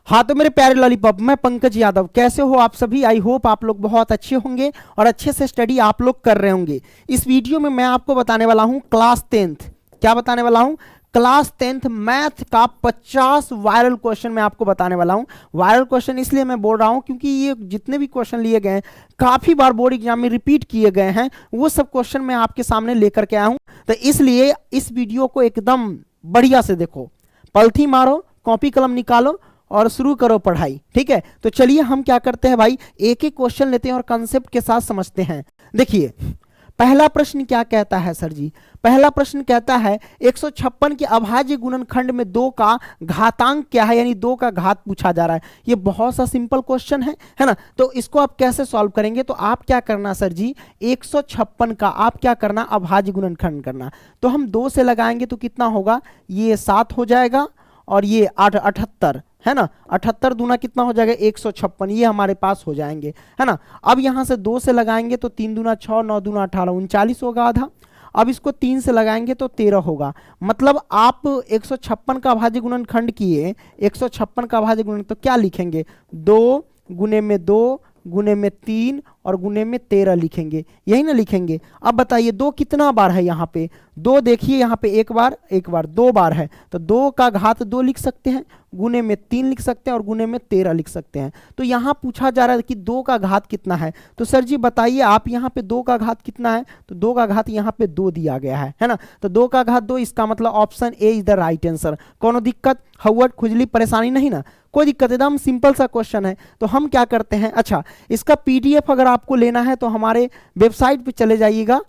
हाँ तो मेरे प्यारे लॉलीपॉप, मैं पंकज यादव, कैसे हो आप सभी। आई होप आप लोग बहुत अच्छे होंगे और अच्छे से स्टडी आप लोग कर रहे होंगे। इस वीडियो में मैं आपको बताने वाला हूँ क्लास 10th, क्या बताने वाला हूँ, क्लास 10th मैथ का 50 वायरल क्वेश्चन मैं आपको बताने वाला हूँ। वायरल क्वेश्चन इसलिए मैं बोल रहा हूँ क्योंकि ये जितने भी क्वेश्चन लिए गए हैं काफी बार बोर्ड एग्जाम में रिपीट किए गए हैं, वो सब क्वेश्चन मैं आपके सामने लेकर के आया हूँ। तो इसलिए इस वीडियो को एकदम बढ़िया से देखो, पलथी मारो, कॉपी कलम निकालो और शुरू करो पढ़ाई, ठीक है। तो चलिए हम क्या करते हैं भाई, एक एक क्वेश्चन लेते हैं और कंसेप्ट के साथ समझते हैं। देखिए पहला प्रश्न क्या कहता है सर जी, पहला प्रश्न कहता है 156 के अभाज्य गुणनखंड में 2 का घातांक क्या है, यानी 2 का घात पूछा जा रहा है। ये बहुत सा सिंपल क्वेश्चन है ना। तो इसको आप कैसे सॉल्व करेंगे, तो आप क्या करना सर जी, 156 का आप क्या करना, अभाज्य गुणनखंड करना। तो हम 2 से लगाएंगे तो कितना होगा, ये 7 हो जाएगा और ये 78 है ना, 78 दूना कितना हो जाएगा 156, ये हमारे पास हो जाएंगे, है ना। अब यहाँ से 2 से लगाएंगे तो 3 दूना 6, 9 दूना 18, 39 होगा आधा। अब इसको 3 से लगाएंगे तो 13 होगा। मतलब आप 156 का अभाज्य गुणनखंड किए, 156 का अभाज्य गुणन, तो क्या लिखेंगे, 2 गुने में 2 गुने में 3 और गुने में 13 लिखेंगे, यही ना लिखेंगे। अब बताइए 2 कितना बार है यहाँ पे, 2 देखिए यहाँ पे एक बार 2 बार है, तो 2 का घात 2 लिख सकते हैं, गुने में 3 लिख सकते हैं और गुने में 13 लिख सकते हैं। तो यहाँ पूछा जा रहा है कि 2 का घात कितना है, तो सर जी बताइए आप यहाँ पे 2 का घात कितना है, तो 2 का घात यहाँ पे 2 दिया गया है ना। तो 2 का घात 2, इसका मतलब option A is the right answer. कोनो दिक्कत, हवट खुजली परेशानी नहीं ना, कोई दिक्कत, एकदम सिंपल सा क्वेश्चन है। तो हम क्या करते हैं, अच्छा इसका पीडीएफ अगर आपको लेना है तो हमारे वेबसाइट पे चले जाइएगा,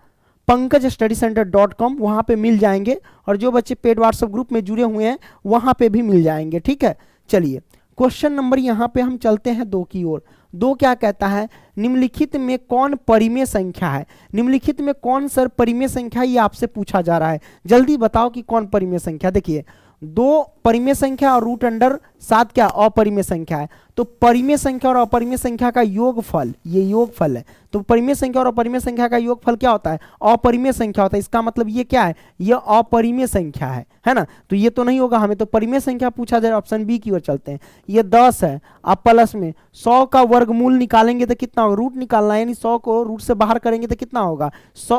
pankajstudycenter.com, वहां पे मिल जाएंगे। और जो बच्चे पेड व्हाट्सएप ग्रुप में जुड़े हुए हैं वहां पे भी मिल जाएंगे, ठीक है। चलिए क्वेश्चन नंबर यहाँ पे हम चलते हैं 2 की ओर। 2 क्या कहता है, निम्नलिखित में कौन परिमेय संख्या है, निम्नलिखित में कौन सर परिमेय संख्या, ये आपसे पूछा जा रहा है। जल्दी बताओ कि कौन परिमेय संख्या। देखिए 2 परिमेय संख्या और √7 क्या अपरिमेय संख्या है। तो परिमेय संख्या और अपरिमेय संख्या का योगफल, ये योगफल है। तो परिमेय संख्या और अपरिमेय संख्या का योगफल क्या होता है, अपरिमेय संख्या होता है। इसका मतलब ये क्या है, ये अपरिमेय संख्या है ना। तो ये तो नहीं होगा, हमें तो परिमेय संख्या पूछा जाए। ऑप्शन बी की ओर चलते हैं। ये 10 है, आप प्लस में 100 का वर्गमूल निकालेंगे तो कितना होगा, रूट निकालना है, यानी 100 को रूट से बाहर करेंगे तो कितना होगा,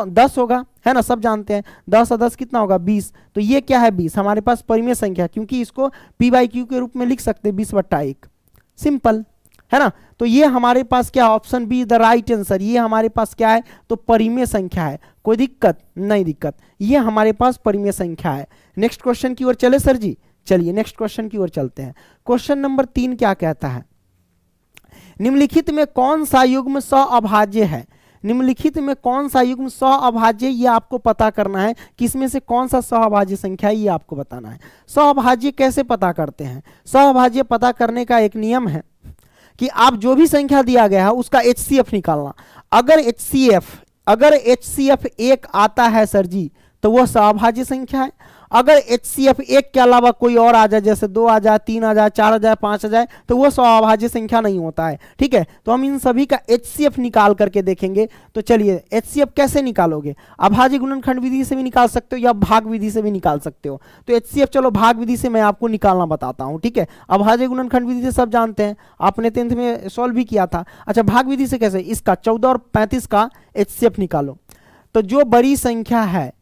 10 होगा, है ना, सब जानते हैं। 10 और 10 कितना होगा 20। तो ये क्या है 20, हमारे पास परिमेय संख्या, क्योंकि इसको p/q के रूप में लिख सकते हैं 20/1, सिंपल है ना। तो ये हमारे पास क्या, option be the right answer, ये हमारे पास क्या है, तो परिमेय संख्या है। कोई दिक्कत नहीं, दिक्कत, ये हमारे पास परिमेय संख्या है। नेक्स्ट क्वेश्चन की ओर चले सर जी, चलिए नेक्स्ट क्वेश्चन की ओर चलते हैं। क्वेश्चन नंबर 3 क्या कहता है, निम्नलिखित में कौन सा युग्म सअभाज्य है, निम्नलिखित में कौन सा युग्म सअभाज्य, ये आपको पता करना है। किसमें से कौन सा सअभाज्य संख्या है, ये आपको बताना है। सअभाज्य कैसे पता करते हैं, सअभाज्य पता करने का एक नियम है कि आप जो भी संख्या दिया गया है उसका HCF निकालना। अगर HCF 1 आता है सर जी तो वह सअभाज्य संख्या है। अगर HCF 1 के अलावा कोई और आ जाए, जैसे 2 आ जाए, 3 आ जाए, 4 आ जाए, 5 आ जाए, तो वो सअभाज्य संख्या नहीं होता है, ठीक है। तो हम इन सभी का HCF निकाल करके देखेंगे। तो चलिए HCF कैसे निकालोगे, अभाज्य गुणनखंड विधि से भी निकाल सकते हो या भाग विधि से भी निकाल सकते हो। तो HCF चलो भाग विधि से मैं आपको निकालना बताता हूँ, ठीक है। अभाज्य गुणनखंड विधि से सब जानते हैं, आपने 10th में सॉल्व भी किया था। अच्छा भाग विधि से कैसे, इसका 14 और 35 का HCF निकालो। तो जो बड़ी संख्या है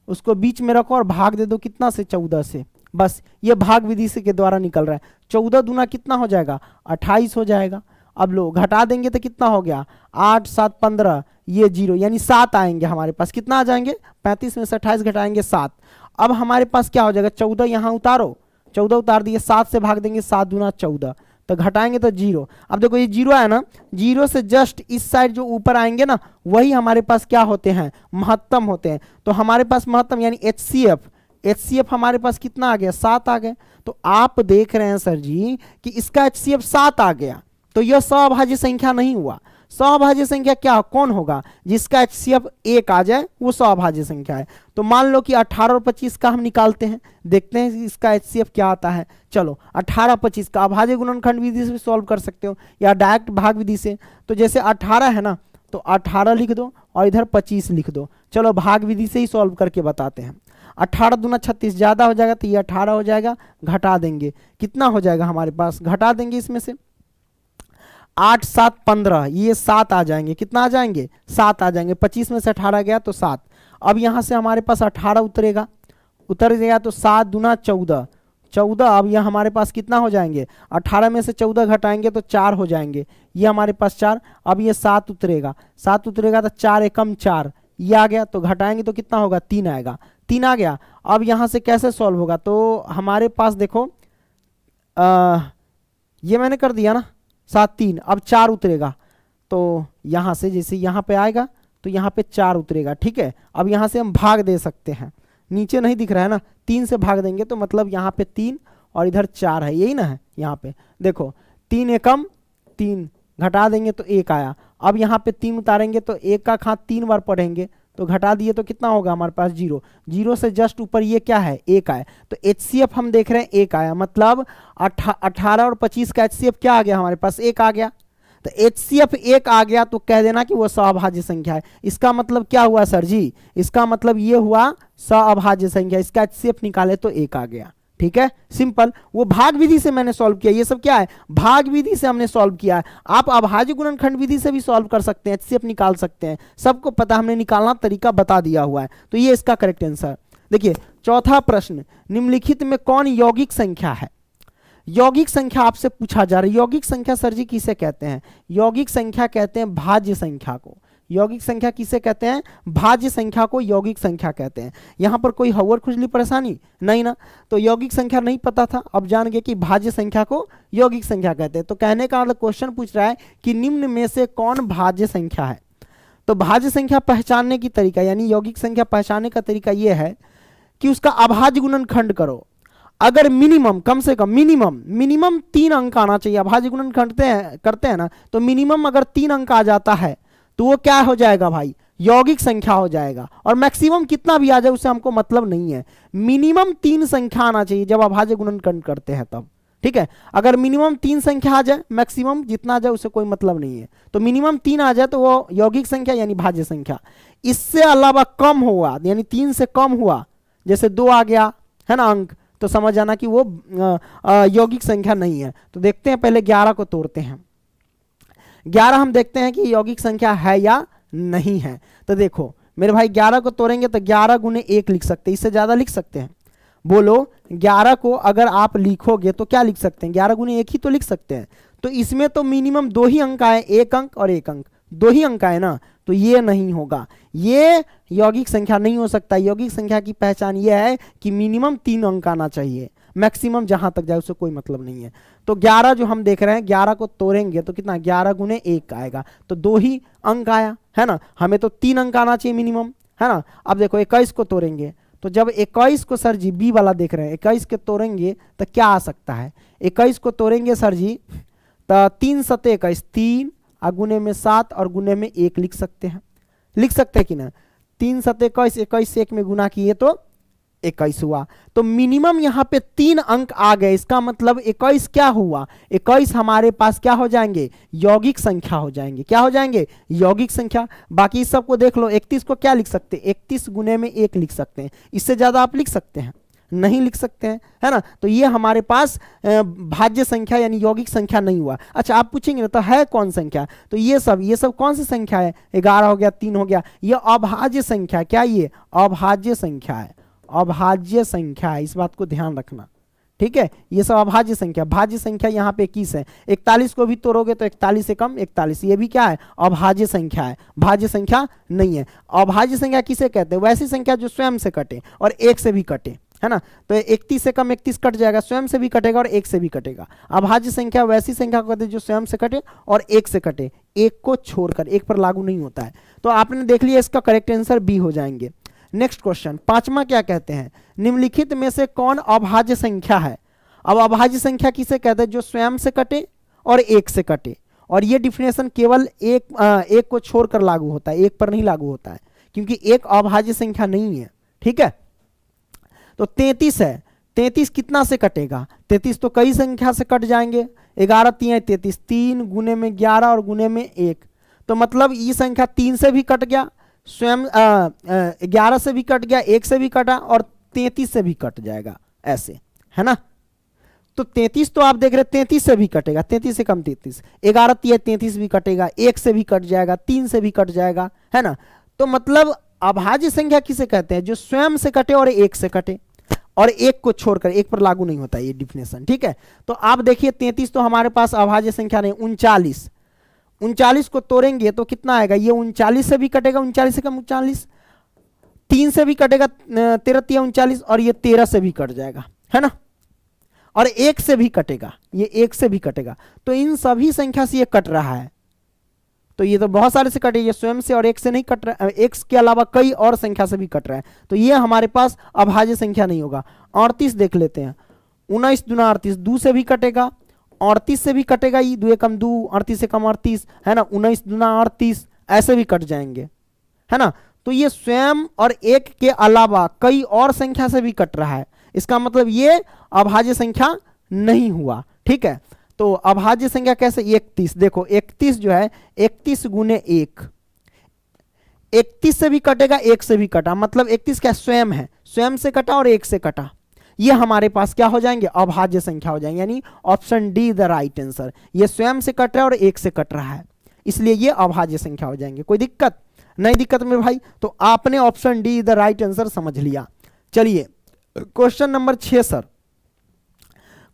उसको बीच में रखो और भाग दे दो, कितना से, 14 से, बस ये भाग विधि से के द्वारा निकल रहा है। 14 दूना कितना हो जाएगा 28 हो जाएगा। अब लो घटा देंगे तो कितना हो गया 8 7 15, ये 0 यानी 7 आएंगे हमारे पास, कितना आ जाएंगे 35 में से 28 घटाएंगे 7। अब हमारे पास क्या हो जाएगा, 14 यहाँ उतारो, 14 उतार दिए, 7 से भाग देंगे, 7 दूना 14, तो घटाएंगे तो 0। अब देखो ये 0 है ना, 0 से जस्ट इस साइड जो ऊपर आएंगे ना वही हमारे पास क्या होते हैं, महत्तम होते हैं। तो हमारे पास महत्तम यानी HCF हमारे पास कितना आ गया 7 आ गए। तो आप देख रहे हैं सर जी कि इसका HCF 7 आ गया, तो यह सअभाज्य संख्या नहीं हुआ। सअभाज्य संख्या क्या, कौन होगा, जिसका HCF 1 आ जाए वो सअभाज्य संख्या है। तो मान लो कि 18 और 25 का हम निकालते हैं, देखते हैं इसका HCF क्या आता है। चलो 18 25 का अभाज्य गुणनखंड विधि से भी सॉल्व कर सकते हो या डायरेक्ट भाग विधि से। तो जैसे 18 है ना, तो 18 लिख दो और इधर 25 लिख दो। चलो भाग विधि से ही सॉल्व करके बताते हैं। 18 दूना 36 ज़्यादा हो जाएगा तो ये 18 हो जाएगा, घटा देंगे कितना हो जाएगा हमारे पास, घटा देंगे इसमें से 8 7 15, ये 7 आ जाएंगे, कितना आ जाएंगे 7 आ जाएंगे, 25 में से 18 गया तो 7। अब यहाँ से हमारे पास 18 उतरेगा, उतर गया तो 7 दूना 14, 14। अब यह हमारे पास कितना हो जाएंगे, 18 में से 14 घटाएंगे तो 4 हो जाएंगे, ये हमारे पास 4। अब ये 7 उतरेगा, 7 उतरेगा तो 4 एकम 4, ये आ गया, तो घटाएंगे तो कितना होगा 3 आएगा, 3 आ गया। अब यहाँ से कैसे सॉल्व होगा, तो हमारे पास देखो ये मैंने कर दिया ना 7 3, अब 4 उतरेगा, तो यहाँ से जैसे यहाँ पे आएगा तो यहाँ पे 4 उतरेगा, ठीक है। अब यहाँ से हम भाग दे सकते हैं, नीचे नहीं दिख रहा है ना, 3 से भाग देंगे तो मतलब यहाँ पे 3 और इधर 4 है, यही ना है। यहाँ पे देखो 3 एकम 3, घटा देंगे तो 1 आया। अब यहाँ पे 3 उतारेंगे तो 1 का खात 3 बार पढ़ेंगे तो घटा दिए तो कितना होगा हमारे पास 0, 0 से जस्ट ऊपर ये क्या है 1 आया, तो HCF हम देख रहे हैं 1 आया, मतलब 18 और 25 का HCF क्या आ गया हमारे पास 1 आ गया। तो HCF 1 आ गया तो कह देना कि वो सअभाज्य संख्या है। इसका मतलब क्या हुआ सर जी, इसका मतलब ये हुआ सअभाज्य संख्या, इसका HCF निकाले तो 1 आ गया, ठीक है, सिंपल। वो भाग विधि से मैंने सॉल्व किया, ये सब क्या है भाग विधि से हमने सॉल्व किया है। आप अभाज्य गुणनखंड विधि से भी सॉल्व कर सकते हैं, HCF निकाल सकते हैं, सबको पता, हमने निकालना तरीका बता दिया हुआ है। तो ये इसका करेक्ट आंसर। देखिए चौथा प्रश्न, निम्नलिखित में कौन यौगिक संख्या है। यौगिक संख्या आपसे पूछा जा रहा है। यौगिक संख्या सर जी किसे कहते हैं, यौगिक संख्या कहते हैं भाज्य संख्या को। यौगिक संख्या किसे कहते हैं, भाज्य संख्या को यौगिक संख्या कहते हैं। यहाँ पर कोई हवर खुजली परेशानी नहीं ना, तो यौगिक संख्या नहीं पता था, अब जान गए कि भाज्य संख्या को यौगिक संख्या कहते हैं। तो कहने का मतलब क्वेश्चन पूछ रहा है कि निम्न में से कौन भाज्य संख्या है। तो भाज्य संख्या पहचानने की तरीका, यानी यौगिक संख्या पहचानने का तरीका यह है कि उसका अभाज्य गुणनखंड करो। अगर मिनिमम, कम से कम मिनिमम 3 अंक आना चाहिए, अभाज्य गुणनखंड करते हैं ना, तो मिनिमम अगर 3 अंक आ जाता है तो वो क्या हो जाएगा भाई, यौगिक संख्या हो जाएगा। और मैक्सिमम कितना भी आ जाए उससे हमको मतलब नहीं है, मिनिमम 3 संख्या आना चाहिए जब अभाज्य गुणनखंड करते हैं तब, ठीक है। अगर मिनिमम 3 संख्या आ जाए, मैक्सिमम जितना आ जाए उससे कोई मतलब नहीं है। तो मिनिमम 3 आ जाए तो वो यौगिक संख्या यानी भाज्य संख्या। इससे अलावा कम हुआ, यानी 3 से कम हुआ, जैसे 2 आ गया है ना अंक, तो समझ जाना कि वो यौगिक संख्या नहीं है। तो देखते हैं, पहले 11 को तोड़ते हैं। 11 हम देखते हैं कि यौगिक संख्या है या नहीं है। तो देखो मेरे भाई 11 को तोड़ेंगे तो 11 गुने 1 लिख सकते हैं, इससे ज्यादा लिख सकते हैं, बोलो 11 को अगर आप लिखोगे तो क्या लिख सकते हैं, 11 गुने 1 ही तो लिख सकते हैं। तो इसमें तो मिनिमम 2 ही अंक आए, 1 अंक और 1 अंक, 2 ही अंक आए ना, तो ये नहीं होगा, ये यौगिक संख्या नहीं हो सकता। यौगिक संख्या की पहचान ये है कि मिनिमम 3 अंक आना चाहिए, मैक्सिमम जहां तक जाए उससे कोई मतलब नहीं है। तो 11 जो हम देख रहे हैं, 11 को तोड़ेंगे तो कितना, 11 गुने 1 आएगा, तो 2 ही अंक आया है ना, हमें तो 3 अंक आना चाहिए मिनिमम, है ना। अब देखो 21 को तोड़ेंगे, तो जब 21 को सर जी बी वाला देख रहे हैं, 21 के तोड़ेंगे तो क्या आ सकता है, 21 को तोड़ेंगे सर जी तो 3 सते 21, 3 और गुने में 7 और गुने में 1 लिख सकते हैं, लिख सकते हैं कि ना। 3 सते 21, 21 से 1 में गुना किए तो 21 हुआ। तो मिनिमम यहाँ पे 3 अंक आ गए, इसका मतलब 21 क्या हुआ, 21 हमारे पास क्या हो जाएंगे, यौगिक संख्या हो जाएंगे। क्या हो जाएंगे, यौगिक संख्या। बाकी सबको देख लो, 31 को क्या लिख सकते हैं, 31 गुने में 1 लिख सकते हैं, इससे ज्यादा आप लिख सकते हैं, नहीं लिख सकते हैं, है ना। तो ये हमारे पास भाज्य संख्या यानी यौगिक संख्या नहीं हुआ। अच्छा आप पूछेंगे ना तो है कौन संख्या, तो ये सब कौन सी संख्या है, 11 हो गया, 3 हो गया, ये अभाज्य संख्या, क्या ये अभाज्य संख्या है, अभाज्य संख्या है, इस बात को ध्यान रखना, ठीक है। ये सब अभाज्य संख्या, भाज्य संख्या यहाँ पे 21 है, 41 को भी तोड़ोगे तो 41 से कम 41, ये भी क्या है, अभाज्य संख्या है, भाज्य संख्या नहीं है। अभाज्य संख्या किसे कहते हैं, वैसी संख्या जो स्वयं से कटे और 1 से भी कटे, है ना। तो 31 से कम 31 कट जाएगा, स्वयं से भी कटेगा और 1 से भी कटेगा। अभाज्य संख्या वैसी संख्या को कहते हैं जो स्वयं से कटे और 1 से कटे, 1 को छोड़कर, 1 पर लागू नहीं होता है। तो आपने देख लिया, इसका करेक्ट आंसर बी हो जाएंगे। नेक्स्ट क्वेश्चन, 5वां क्या कहते हैं, निम्नलिखित में से कौन अभाज्य संख्या है। अब अभाज्य संख्या किसे कहते हैं, जो स्वयं से कटे और 1 से कटे, और ये डिफिनेशन केवल एक को छोड़कर लागू होता है, 1 पर नहीं लागू होता है, क्योंकि 1 अभाज्य संख्या नहीं है, ठीक है। तो 33 है, 33 कितना से कटेगा, 33 तो कई संख्या से कट जाएंगे, 11 3 33, 3 गुने में 11 और गुने में 1, तो मतलब ये संख्या 3 से भी कट गया, स्वयं 11 से भी कट गया, 1 से भी कटा और 33 से भी कट जाएगा ऐसे, है ना। तो 33 तो आप देख रहे 33 से भी कटेगा, 33 से कम 33, 11 तिया 33 भी कटेगा, 1 से भी कट जाएगा, 3 से भी कट जाएगा, है ना। तो मतलब अभाज्य संख्या किसे कहते हैं, जो स्वयं से कटे और 1 से कटे, और 1 को छोड़कर, 1 पर लागू नहीं होता ये डिफिनेशन, ठीक है। तो आप देखिए 33 तो हमारे पास अभाज्य संख्या नहीं, 39, 39 को तोड़ेंगे तो कितना आएगा, ये 39 से भी कटेगा, 39 से कम 39, 3 से भी कटेगा 13 तिया 39, और ये 13 से भी कट जाएगा, है ना, और 1 से भी कटेगा, ये 1 से भी कटेगा। तो इन सभी संख्या से ये कट रहा है, तो ये तो बहुत सारे से कटे, ये स्वयं से और 1 से नहीं कट रहा है, 1 के अलावा कई और संख्या से भी कट रहा है, तो ये हमारे पास अभाज्य संख्या नहीं होगा। 38 देख लेते हैं, 19 दूना 38, 2 से भी कटेगा, 38 से भी कटेगा, ये 2 कम 2, 38 से कम 38, है ना, 19 दूना 38, ऐसे भी कट जाएंगे, है ना। तो ये स्वयं और 1 के अलावा कई और संख्या से भी कट रहा है, इसका मतलब ये अभाज्य संख्या नहीं हुआ, ठीक है। तो अभाज्य संख्या कैसे, 31, देखो 31 जो है 31 गुने 1, 31 से भी कटेगा, 1 से भी कटा, मतलब 31 क्या स्वयं है, स्वयं से कटा और 1 से कटा, ये हमारे पास क्या हो जाएंगे, अभाज्य संख्या हो जाएंगे, यानी option D the right answer. ये स्वयं से कट रहा है और 1 से कट रहा है, इसलिए ये अभाज्य संख्या हो जाएंगे। कोई दिक्कत नहीं, दिक्कत में भाई, तो आपने option D the right answer समझ लिया। चलिए question number 6 sir,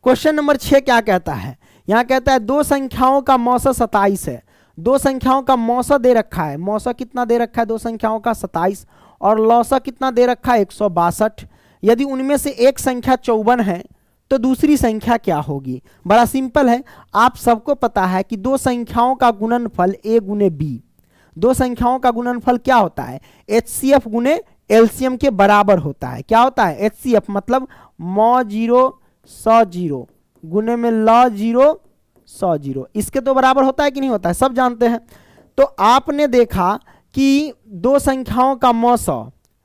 question number 6 क्या कहता है, यहां कहता है दो संख्याओं का मौसा 27 है, दो संख्याओं का मौसा दे रखा है, मौसा कितना दे रखा है दो संख्याओं का 27, और लौसा कितना दे रखा है 162। यदि उनमें से एक संख्या 54 है तो दूसरी संख्या क्या होगी। बड़ा सिंपल है, आप सबको पता है कि दो संख्याओं का गुणनफल a गुने b, दो संख्याओं का गुणनफल क्या होता है, HCF गुने एलसीएम के बराबर होता है। क्या होता है, HCF मतलब मौ 0 100 0 गुने में लॉ 0 100 0, इसके तो बराबर होता है कि नहीं होता है, सब जानते हैं। तो आपने देखा कि दो संख्याओं का मौ 100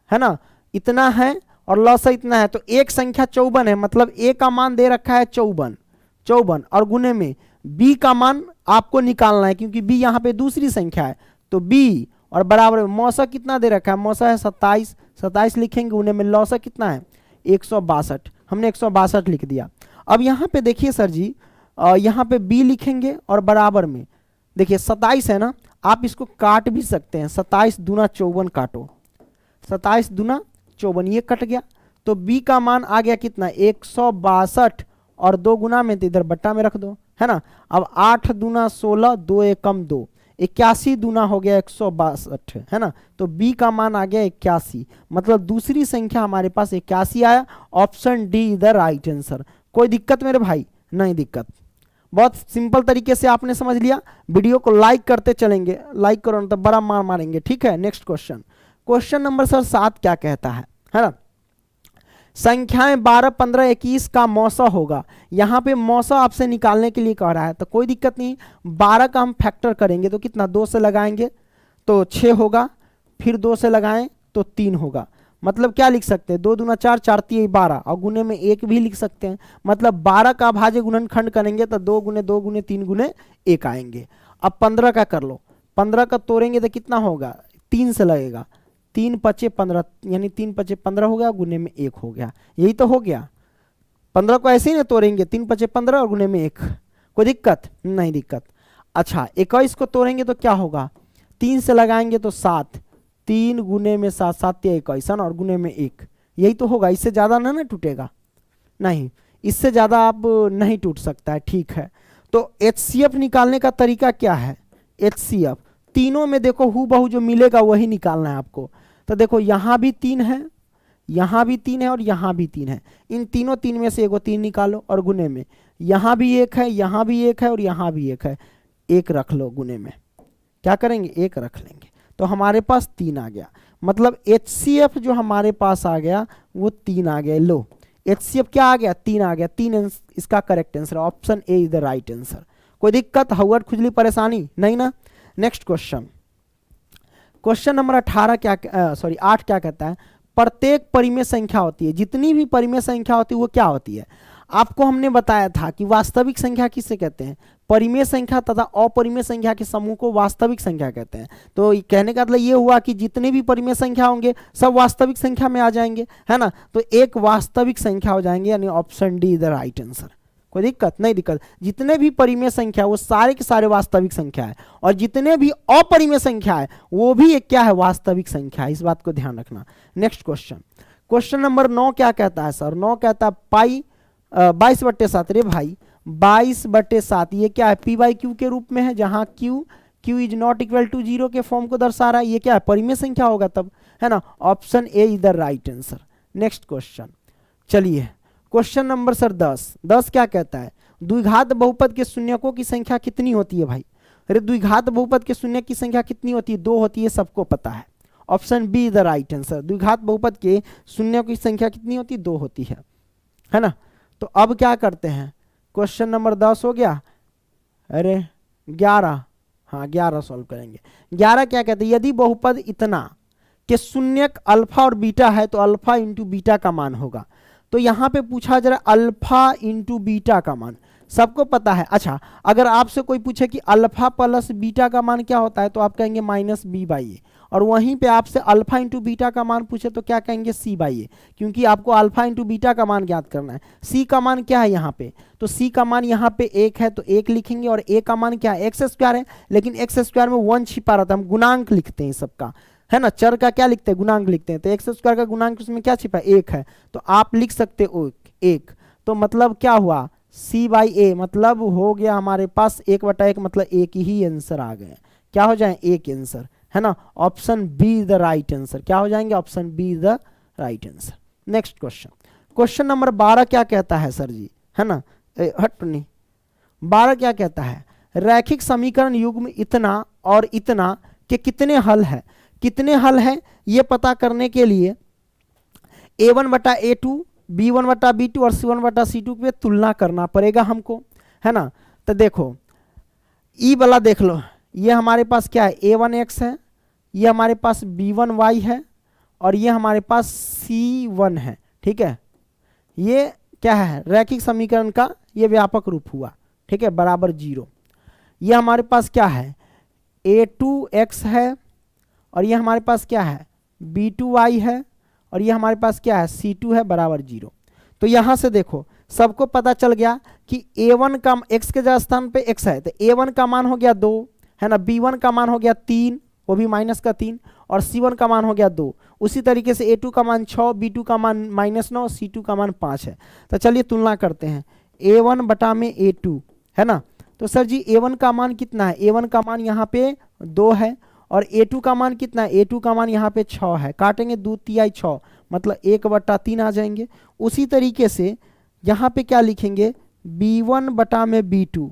है ना, इतना है और लॉ 100 इतना है, तो एक संख्या 54 है, मतलब a का मान दे रखा है 54 और गुने में b का मान आपको निकालना है, क्योंकि b यहाँ पे दूसरी संख्या है, तो b और बराबर में मौसा कितना दे रखा है, मौसा है 27 लिखेंगे, गुने में लौसा कितना है 162, हमने 162 लिख दिया। अब यहाँ पे देखिए सर जी, यहाँ पे b लिखेंगे और बराबर में देखिए 27 है ना, आप इसको काट भी सकते हैं, 27 दूना 54 काटो, 27 दूना 54, ये कट गया, तो b का मान आ गया कितना 162, और 2 गुना में तो इधर बट्टा में रख दो, है ना। अब 8 दूना 16, 2 एकम 2, 81 दूना हो गया 162, है ना, तो b का मान आ गया 81, मतलब दूसरी संख्या हमारे पास 81 आया, option D the right answer. कोई दिक्कत मेरे भाई, नहीं दिक्कत, बहुत सिंपल तरीके से आपने समझ लिया। वीडियो को लाइक करते चलेंगे, लाइक करो ना तो बड़ा मार मारेंगे, ठीक है। Next question, question number sir 7 क्या कहता है ना, संख्याएं 12 15 21 का मौसा होगा। यहाँ पे मौसा आपसे निकालने के लिए कह रहा है, तो कोई दिक्कत नहीं, 12 का हम फैक्टर करेंगे तो कितना 2 से लगाएंगे तो 6 होगा, फिर 2 से लगाएं तो 3 होगा, मतलब क्या लिख सकते हैं 2 दूना 4, 4 3 12, और गुने में 1 भी लिख सकते हैं, मतलब 12 का भाज्य गुणनखंड करेंगे तो 2 गुने 2 गुने 3 गुने 1 आएंगे। अब 15 का कर लो, 15 का तोड़ेंगे तो कितना होगा, 3 से लगेगा, 3 पचे 15, यानी 3 पचे 15 हो गया, गुने में 1 हो गया, यही तो हो गया। 15 को ऐसे ही ना तोड़ेंगे, 3 पचे 15 और गुने में 1, कोई दिक्कत नहीं, दिक्कत। अच्छा 21 को तोड़ेंगे तो क्या होगा, 3 से लगाएंगे तो 7, 3 गुने में 7, 7 या 21 और गुने में 1, यही तो होगा, इससे ज़्यादा ना टूटेगा, नहीं इससे ज़्यादा आप नहीं टूट सकता है, ठीक है। तो HCF निकालने का तरीका क्या है, HCF तीनों में देखो हूबहू जो मिलेगा वही निकालना है आपको। तो देखो यहाँ भी 3 है, यहाँ भी 3 है और यहाँ भी 3 है, इन तीनों 3 में से एगो 3 निकालो, और गुने में यहाँ भी 1 है, यहाँ भी 1 है और यहाँ भी 1 है, 1 रख लो, गुने में क्या करेंगे 1 रख लेंगे, तो हमारे पास 3 आ गया, मतलब HCF जो हमारे पास आ गया वो 3 आ गया। लो HCF क्या आ गया, 3 आ गया, 3 इसका correct answer, option A is the right answer. कोई दिक्कत, हवट खुजली परेशानी नहीं ना। नेक्स्ट क्वेश्चन, क्वेश्चन नंबर 8 क्या कहता है, प्रत्येक परिमेय संख्या होती है, जितनी भी परिमेय संख्या होती है वो क्या होती है, आपको हमने बताया था कि वास्तविक संख्या किसे कहते हैं, परिमेय संख्या तथा अपरिमेय संख्या के समूह को वास्तविक संख्या कहते हैं। तो कहने का मतलब ये हुआ कि जितने भी परिमेय संख्या होंगे सब वास्तविक संख्या में आ जाएंगे, है ना। तो एक वास्तविक संख्या हो जाएंगे, यानी option D is the right answer. कोई दिक्कत नहीं, दिक्कत जितने भी परिमेय संख्या वो सारे के सारे वास्तविक संख्या है, और जितने भी अपरिमेय संख्या है वो भी एक क्या है, वास्तविक संख्या है। इस बात को ध्यान रखना। नेक्स्ट क्वेश्चन, क्वेश्चन नंबर 9 क्या कहता है सर? 9 कहता है पाई 22/7। रे भाई 22/7 ये क्या है, पी बाई क्यू के रूप में है, जहां Q is not equal to 0 के फॉर्म को दर्शा रहा है। ये क्या है, परिमेय संख्या होगा तब, है ना। Option A is the right answer. Next question, चलिए क्वेश्चन नंबर सर 10 क्या कहता है, द्विघात बहुपद के शून्यकों की संख्या कितनी होती है भाई? अरे द्विघात बहुपद के शून्य की संख्या कितनी होती है? 2 होती है, सबको पता है। Option be the right answer. द्विघात बहुपद के शून्यों की संख्या कितनी होती है? 2 होती है ना। तो अब क्या करते हैं, क्वेश्चन नंबर 10 हो गया। अरे 11, हाँ 11 सॉल्व करेंगे। 11 क्या कहते हैं, यदि बहुपद इतना कि शून्यक अल्फा और बीटा है तो अल्फा इंटू बीटा का मान होगा। तो यहाँ पे पूछा जरा अल्फा इंटू बीटा का मान, सबको पता है। अच्छा, अगर आपसे कोई पूछे कि अल्फा प्लस बीटा का मान क्या होता है तो आप कहेंगे -b/a, और वहीं पे आपसे अल्फा इंटू बीटा का मान पूछे तो क्या कहेंगे, c/a, क्योंकि आपको अल्फा इंटू बीटा का मान ज्ञात करना है। c का मान क्या है यहाँ पे, तो c का मान यहाँ पे 1 है तो 1 लिखेंगे, और a का मान क्या है, x² है, लेकिन x² में 1 छिपा रहता है, हम गुणांक लिखते हैं सबका, है ना। चर का क्या लिखते हैं, गुणांक लिखते हैं। तो x² का गुणांक उसमें क्या छिपा है, 1 है, तो आप लिख सकते हो 1। तो मतलब क्या हुआ, c/a, मतलब हो गया हमारे पास 1/1, मतलब एक ही आंसर आ गए। क्या हो जाए, एक आंसर, है ना। Option be the right answer. क्या हो जाएंगे, option be the right answer. Next question, question number 12 क्या कहता है सर जी, है ना। हट नहीं, 12 क्या कहता है, रैखिक समीकरण युग्म इतना और इतना के कितने हल है। कितने हल है ये पता करने के लिए a1/a2, b1/b2 और c1/c2 पे तुलना करना पड़ेगा हमको, है ना। तो देखो ई वाला देख लो, ये हमारे पास क्या है, a1x है, ये हमारे पास b1y है, और ये हमारे पास c1 है, ठीक है। ये क्या है, रैखिक समीकरण का ये व्यापक रूप हुआ, ठीक है, बराबर 0। ये हमारे पास क्या है, a2x है, और ये हमारे पास क्या है, b2y है, और ये हमारे पास क्या है, c2 है, बराबर 0। तो यहाँ से देखो सबको पता चल गया कि a1 का x के स्थान पे x है, तो a1 का मान हो गया 2, है ना, b1 का मान हो गया 3, वो भी -3, और c1 का मान हो गया 2। उसी तरीके से a2 का मान 6, b2 का मान -9, c2 का मान 5 है। तो चलिए तुलना करते हैं, a1/a2, है ना। तो सर जी a1 का मान कितना है, a1 का मान यहाँ पे 2 है, और a2 का मान कितना है, a2 का मान यहाँ पे 6 है, काटेंगे 2 तिहाई 6, मतलब 1/3 आ जाएंगे। उसी तरीके से यहाँ पे क्या लिखेंगे, b1/b2,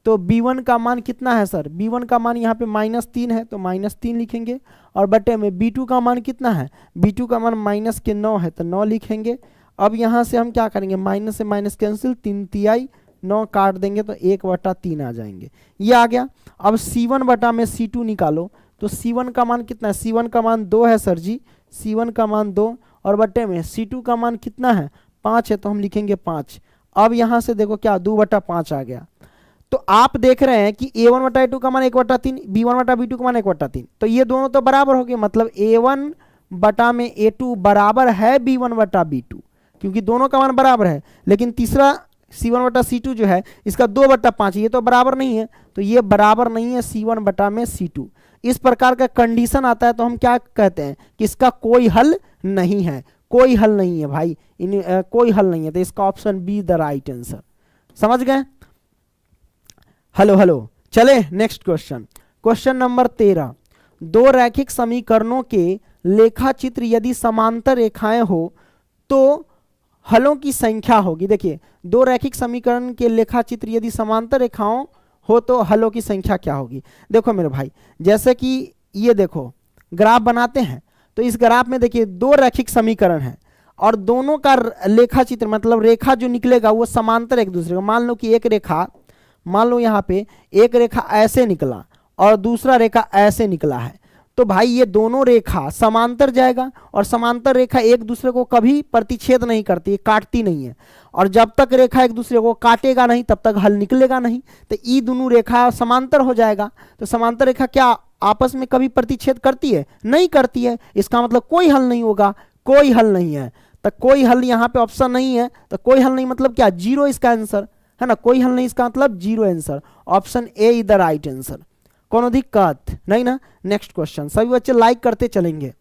तो b1 का मान कितना है सर, b1 का मान यहाँ पे -3 है, तो -3 लिखेंगे, और बटे में b2 का मान कितना है, b2 का मान -9 है, तो 9 लिखेंगे। अब यहाँ से हम क्या करेंगे, माइनस से माइनस कैंसिल, 3 तिहाई 9 काट देंगे तो 1/3 आ जाएंगे, ये आ गया। अब c1/c2 निकालो, तो c1 का मान कितना है, c1 का मान 2 है सर जी, c1 का मान 2, और बटे में c2 का मान कितना है, 5 है, तो हम लिखेंगे 5। अब यहाँ से देखो क्या 2/5 आ गया। तो आप देख रहे हैं कि a1/a2 का मान 1/3, b1/b2 का मान 1/3, तो ये दोनों तो बराबर हो गए, मतलब a1/a2 बराबर है b1/b2, क्योंकि दोनों का मान बराबर है। लेकिन तीसरा c1/c2 जो है इसका 2/5, ये तो बराबर नहीं है, तो ये बराबर नहीं है c1/c2। इस प्रकार का कंडीशन आता है तो हम क्या कहते हैं कि इसका कोई हल नहीं है, कोई हल नहीं है भाई, कोई हल नहीं है। तो इसका option be the right answer. समझ गए, हेलो। चले नेक्स्ट क्वेश्चन, क्वेश्चन नंबर 13, दो रैखिक समीकरणों के लेखा चित्र यदि समांतर रेखाएं हो तो हलों की संख्या होगी। देखिए दो रैखिक समीकरण के लेखा चित्र यदि समांतर रेखाओं हो तो हलों की संख्या क्या होगी। देखो मेरे भाई, जैसे कि ये देखो ग्राफ बनाते हैं, तो इस ग्राफ में देखिए दो रैखिक समीकरण हैं और दोनों का लेखा चित्र मतलब रेखा जो निकलेगा वो समांतर एक दूसरे को। मान लो कि एक रेखा, मान लो यहाँ पे एक रेखा ऐसे निकला और दूसरा रेखा ऐसे निकला है, तो भाई ये दोनों रेखा समांतर जाएगा, और समांतर रेखा एक दूसरे को कभी प्रतिच्छेद नहीं करती, काटती नहीं है, और जब तक रेखा एक दूसरे को काटेगा नहीं तब तक हल निकलेगा नहीं। तो ये दोनों रेखा समांतर हो जाएगा। तो समांतर रेखा क्या आपस में कभी प्रतिच्छेद करती है? नहीं करती है। इसका मतलब कोई हल नहीं होगा, कोई हल नहीं है। तो कोई हल यहाँ पे ऑप्शन नहीं है, तो कोई हल नहीं मतलब क्या? जीरो इसका आंसर है ना। कोई हल नहीं इसका मतलब zero answer. Option A is the right answer. कोनो दिक्कत नहीं ना। नेक्स्ट क्वेश्चन, सभी बच्चे लाइक करते चलेंगे।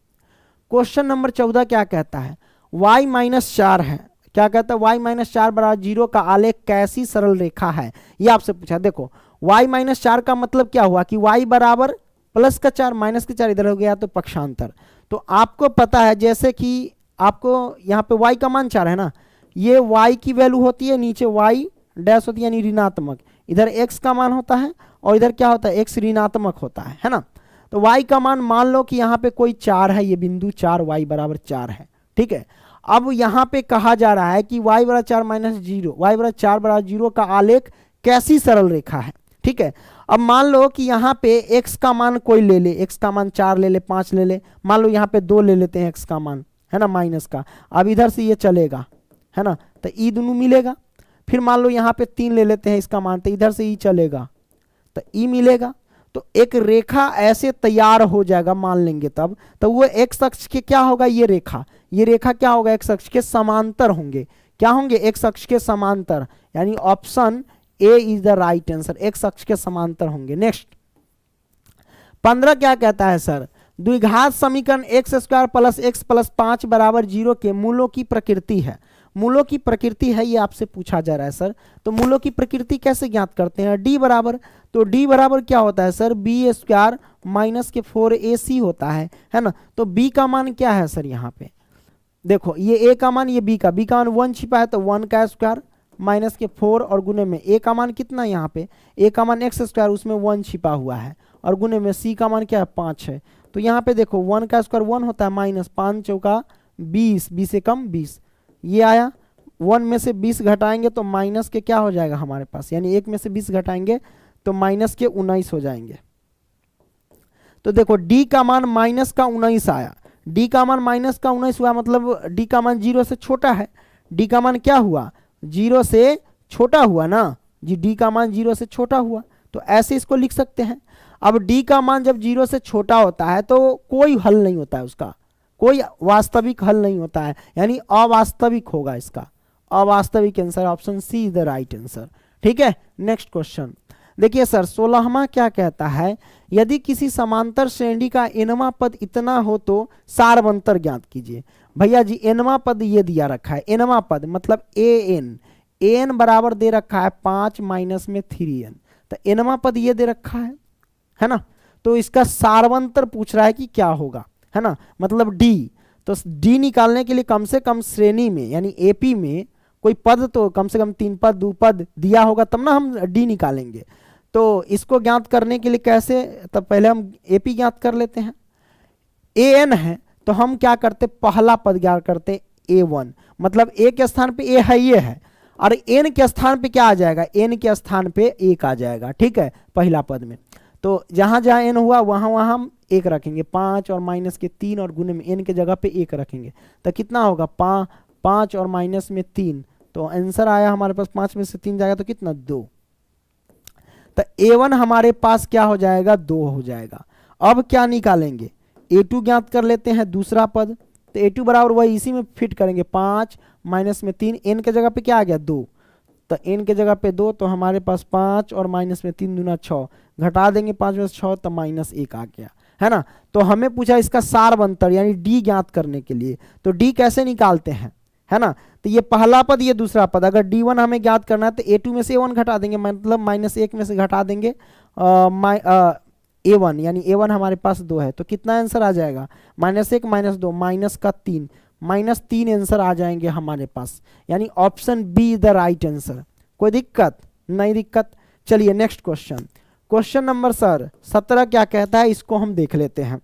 क्वेश्चन नंबर 14 क्या कहता है? y-4 है। क्या कहता है? y-4 बराबर 0 का आलेख कैसी सरल रेखा है? ये आपसे पूछा। देखो y-4 का मतलब क्या हुआ कि y बराबर प्लस का 4 माइनस का 4 इधर हो गया तो पक्षांतर। तो आपको पता है जैसे कि आपको यहाँ पे y का मान 4 है ना, ये y की वैल्यू होती है नीचे y डैश होती है यानी ऋणात्मक, इधर x का मान होता है और इधर क्या होता है? x ऋणात्मक होता है ना। तो y का मान मान लो कि यहाँ पे कोई 4 है, ये बिंदु 4 y बराबर 4 है, ठीक है। अब यहाँ पे कहा जा रहा है कि y बराबर 4 माइनस 0, y बराबर 4 बराबर 0 का आलेख कैसी सरल रेखा है, ठीक है। अब मान लो कि यहाँ पे x का मान कोई ले ले, x का मान 4 ले ले, 5 ले ले, मान लो यहाँ पे 2 ले लेते हैं x का मान, है ना, माइनस का। अब इधर से ये चलेगा, है ना, तो ई दोनों मिलेगा। फिर मान लो यहाँ पे 3 ले लेते हैं इसका मान, तो इधर से ई चलेगा तो ई मिलेगा। तो एक रेखा ऐसे तैयार हो जाएगा, मान लेंगे तब, तो वो x अक्ष के क्या होगा? ये रेखा क्या होगा? x अक्ष के समांतर होंगे। क्या होंगे? x अक्ष के समांतर, यानी option A is the right answer. x अक्ष के समांतर होंगे। नेक्स्ट 15 क्या कहता है सर? द्विघात समीकरण x² प्लस x प्लस 5 बराबर 0 के मूलों की प्रकृति है। मूलों की प्रकृति है, ये आपसे पूछा जा रहा है सर। तो मूलों की प्रकृति कैसे ज्ञात करते हैं? d बराबर, तो d बराबर क्या होता है सर? b² माइनस के 4ac होता है ना। तो b का मान क्या है सर? यहाँ पे देखो ये a का मान, ये b का मान 1 छिपा है, तो 1 का स्क्वायर माइनस के 4 और गुने में a का मान कितना? यहाँ पे a का मान x², उसमें 1 छिपा हुआ है, और गुने में c का मान क्या है? 5 है। तो यहाँ पे देखो 1 का स्क्वायर 1 होता है, माइनस 5 चौका 20, 20 से कम 20, ये आया। 1 में से 20 घटाएंगे तो माइनस के क्या हो जाएगा हमारे पास? यानी 1 में से 20 घटाएंगे तो माइनस के 19 हो जाएंगे। तो देखो d का मान माइनस का 19 आया, d का मान माइनस का 19 हुआ, मतलब d का मान 0 से छोटा है। d का मान क्या हुआ? 0 से छोटा हुआ ना जी, d का मान 0 से छोटा हुआ, तो ऐसे इसको लिख सकते हैं। अब d का मान जब 0 से छोटा होता है तो कोई हल नहीं होता है, उसका कोई वास्तविक हल नहीं होता है, यानी अवास्तविक होगा इसका, अवास्तविक answer. Option C is the right answer, ठीक है। नेक्स्ट क्वेश्चन देखिए सर, 16वां क्या कहता है? यदि किसी समांतर श्रेणी का nवां पद इतना हो तो सारवंतर ज्ञात कीजिए। भैया जी nवां पद ये दिया रखा है, nवां पद मतलब an बराबर दे रखा है 5 माइनस में 3n, तो nवां पद ये दे रखा है ना। तो इसका सारवंतर पूछ रहा है कि क्या होगा, है ना, मतलब d। तो d निकालने के लिए कम से कम श्रेणी में यानी AP में कोई पद तो कम से कम 3 पद 2 पद दिया होगा, तब ना हम d निकालेंगे। तो इसको ज्ञात करने के लिए कैसे? तब पहले हम AP ज्ञात कर लेते हैं। an है तो हम क्या करते? पहला पद ज्ञात करते a1, मतलब a के स्थान पे a है, ये है, और n के स्थान पे क्या आ जाएगा? n के स्थान पे 1 आ जाएगा, ठीक है, पहला पद में। तो जहां जहां n हुआ वहां वहां हम 1 रखेंगे, 5 और माइनस के 3 और गुने में n के जगह पे 1 रखेंगे, तो कितना होगा? 5 और माइनस में 3, तो आंसर आया हमारे पास 5 में से 3 जाएगा तो कितना? 2। तो a1 हमारे पास क्या हो जाएगा? 2 हो जाएगा। अब क्या निकालेंगे? a2 ज्ञात कर लेते हैं, दूसरा पद। तो a2 बराबर वही इसी में फिट करेंगे, 5 माइनस में 3, n के जगह पे क्या आ गया? 2, तो n के जगह पे 2, तो हमारे पास 5 और माइनस में 3 दूना 6, घटा देंगे 5 में से 6 तो -1 आ गया, है ना। तो हमें पूछा इसका सारवंतर यानी d ज्ञात करने के लिए, तो d कैसे निकालते हैं, है ना। तो ये पहला पद ये दूसरा पद, अगर d1 हमें ज्ञात करना है तो a2 में से a1 घटा देंगे, मतलब -1 में से घटा देंगे a1, यानी a1 हमारे पास 2 है, तो कितना आंसर आ जाएगा? -1 -2 माइनस का 3, -3 आंसर आ जाएंगे हमारे पास, यानी option B is the right answer. कोई दिक्कत? नहीं दिक्कत। चलिए next question, question number sir 17 क्या कहता है, इसको हम देख लेते हैं।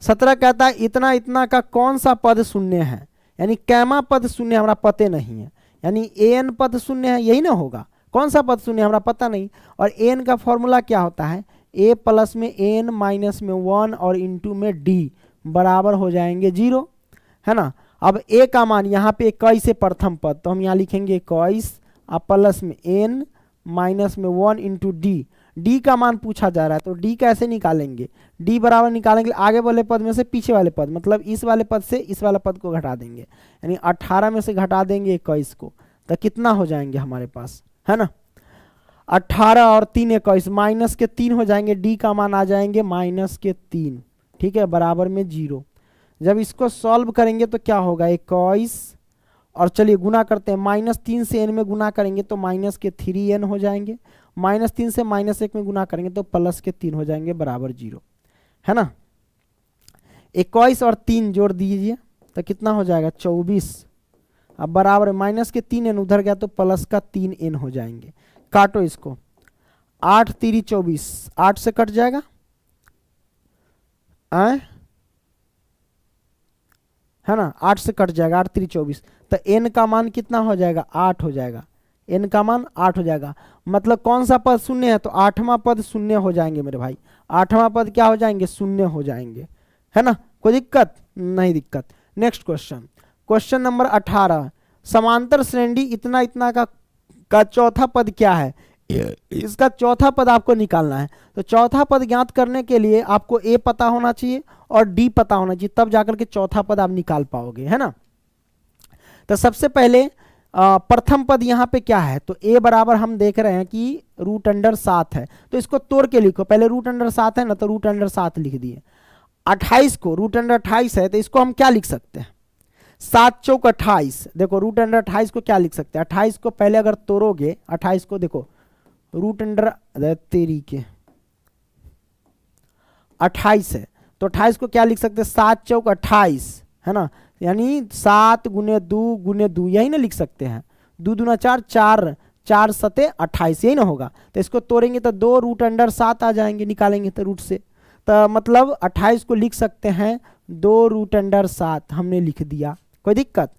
17 कहता है इतना इतना का कौन सा पद शून्य है, यानी कैमा पद शून्य हमारा पते नहीं है, यानी an पद शून्य है, यही ना होगा। कौन सा पद शून्य हमारा पता नहीं, और an का फॉर्मूला क्या होता है? a प्लस में n माइनस में 1 और इंटू में d बराबर हो जाएंगे 0, है ना। अब a का मान यहाँ पे 21 है प्रथम पद, तो हम यहाँ लिखेंगे 21 और प्लस में n माइनस में 1 इंटू d का मान पूछा जा रहा है, तो d कैसे निकालेंगे, d बराबर निकालेंगे आगे वाले पद में से पीछे वाले पद, मतलब इस वाले पद से इस वाले पद को घटा देंगे, यानी 18 में से घटा देंगे 21 को, तो कितना हो जाएंगे हमारे पास, है ना। 18 और 3 21, माइनस के 3 हो जाएंगे, d का मान आ जाएंगे माइनस के 3, ठीक है, बराबर में 0। जब इसको सॉल्व करेंगे तो क्या होगा 21, और चलिए गुना करते हैं, -3 से n में गुना करेंगे तो माइनस के 3n हो जाएंगे, -3 से -1 में गुना करेंगे तो प्लस के 3 हो जाएंगे बराबर 0, है ना। 21 और 3 जोड़ दीजिए तो कितना हो जाएगा 24, अब बराबर माइनस के 3n उधर गया तो प्लस का 3n हो जाएंगे। काटो इसको, 8 3 24, 8 से कट जाएगा, है ना, 8 से कट जाएगा, 8 3 24, तो n का मान कितना हो जाएगा 8 हो जाएगा, n का मान 8 हो जाएगा। मतलब कौन सा पद शून्य है, तो 8वां पद शून्य हो जाएंगे मेरे भाई, 8वां पद क्या हो जाएंगे शून्य हो जाएंगे, है ना। कोई दिक्कत नहीं, दिक्कत। नेक्स्ट क्वेश्चन, क्वेश्चन नंबर 18, समांतर श्रेणी इतना इतना का चौथा पद क्या है, इसका चौथा पद आपको निकालना है। तो चौथा पद ज्ञात करने के लिए आपको a पता होना चाहिए और d पता होना चाहिए, तब जाकर के चौथा पद आप निकाल पाओगे, है ना। तो सबसे पहले प्रथम पद यहाँ पे क्या है, तो a बराबर हम देख रहे हैं कि √7 है, तो इसको तोड़ के लिखो, पहले √7 है ना, तो √7 लिख दिए। 28 को √28 है, तो इसको हम क्या लिख सकते हैं 7 चौक 28, देखो √28 को क्या लिख सकते हैं, 28 को पहले अगर तोड़ोगे, 28 को देखो तेरी के 28 है, तो 28 को क्या लिख सकते हैं 7 चौक 28, है ना, यानी 7 गुने 2 यही ना लिख सकते हैं, 2 दूना 4, 4 4 सते 28, यही ना होगा। तो इसको तोड़ेंगे तो 2 √7 आ जाएंगे, निकालेंगे तो रूट से, तो मतलब 28 को लिख सकते हैं 2 √7, हमने लिख दिया, कोई दिक्कत।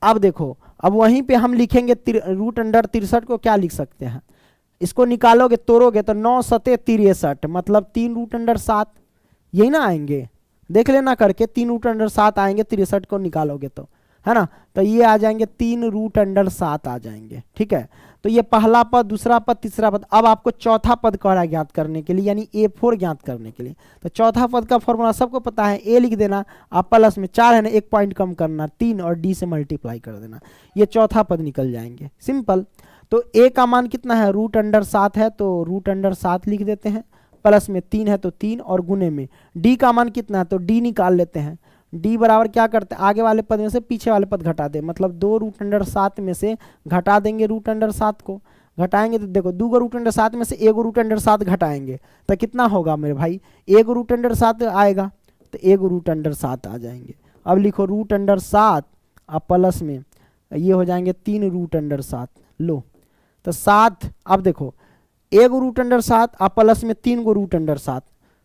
अब देखो, अब वहीं पे हम लिखेंगे √63 को क्या लिख सकते हैं, इसको निकालोगे तोड़ोगे तो 9 सते 63, मतलब 3 √7, यही ना आएंगे, देख लेना करके 3 √7 आएंगे, 63 को निकालोगे तो, है ना। तो ये आ जाएंगे 3 √7 आ जाएंगे, ठीक है। तो ये पहला पद, दूसरा पद, तीसरा पद। अब आपको चौथा पद कह रहा है ज्ञात करने के लिए, यानी A4 ज्ञात करने के लिए। तो चौथा पद का फॉर्मूला सबको पता है, a लिख देना, आप प्लस में 4 है ना, 1 पॉइंट कम करना, 3 और d से मल्टीप्लाई कर देना, ये चौथा पद निकल जाएंगे, सिंपल। तो a का मान कितना है √7 है, तो √7 लिख देते हैं, प्लस में 3 है तो 3, और गुने में d का मान कितना है, तो d निकाल लेते हैं। d बराबर क्या करते हैं, आगे वाले पद में से पीछे वाले पद घटा दे, मतलब 2 √7 में से घटा देंगे √7 को, घटाएंगे तो देखो 2 √7 में से 1 √7 घटाएंगे तो कितना होगा मेरे भाई, 1 √7 आएगा, तो 1 √7 आ जाएंगे। अब लिखो √7 अब प्लस में ये हो जाएंगे 3 √7, लो तो 7। अब देखो 1 √7 और प्लस में 3 √7,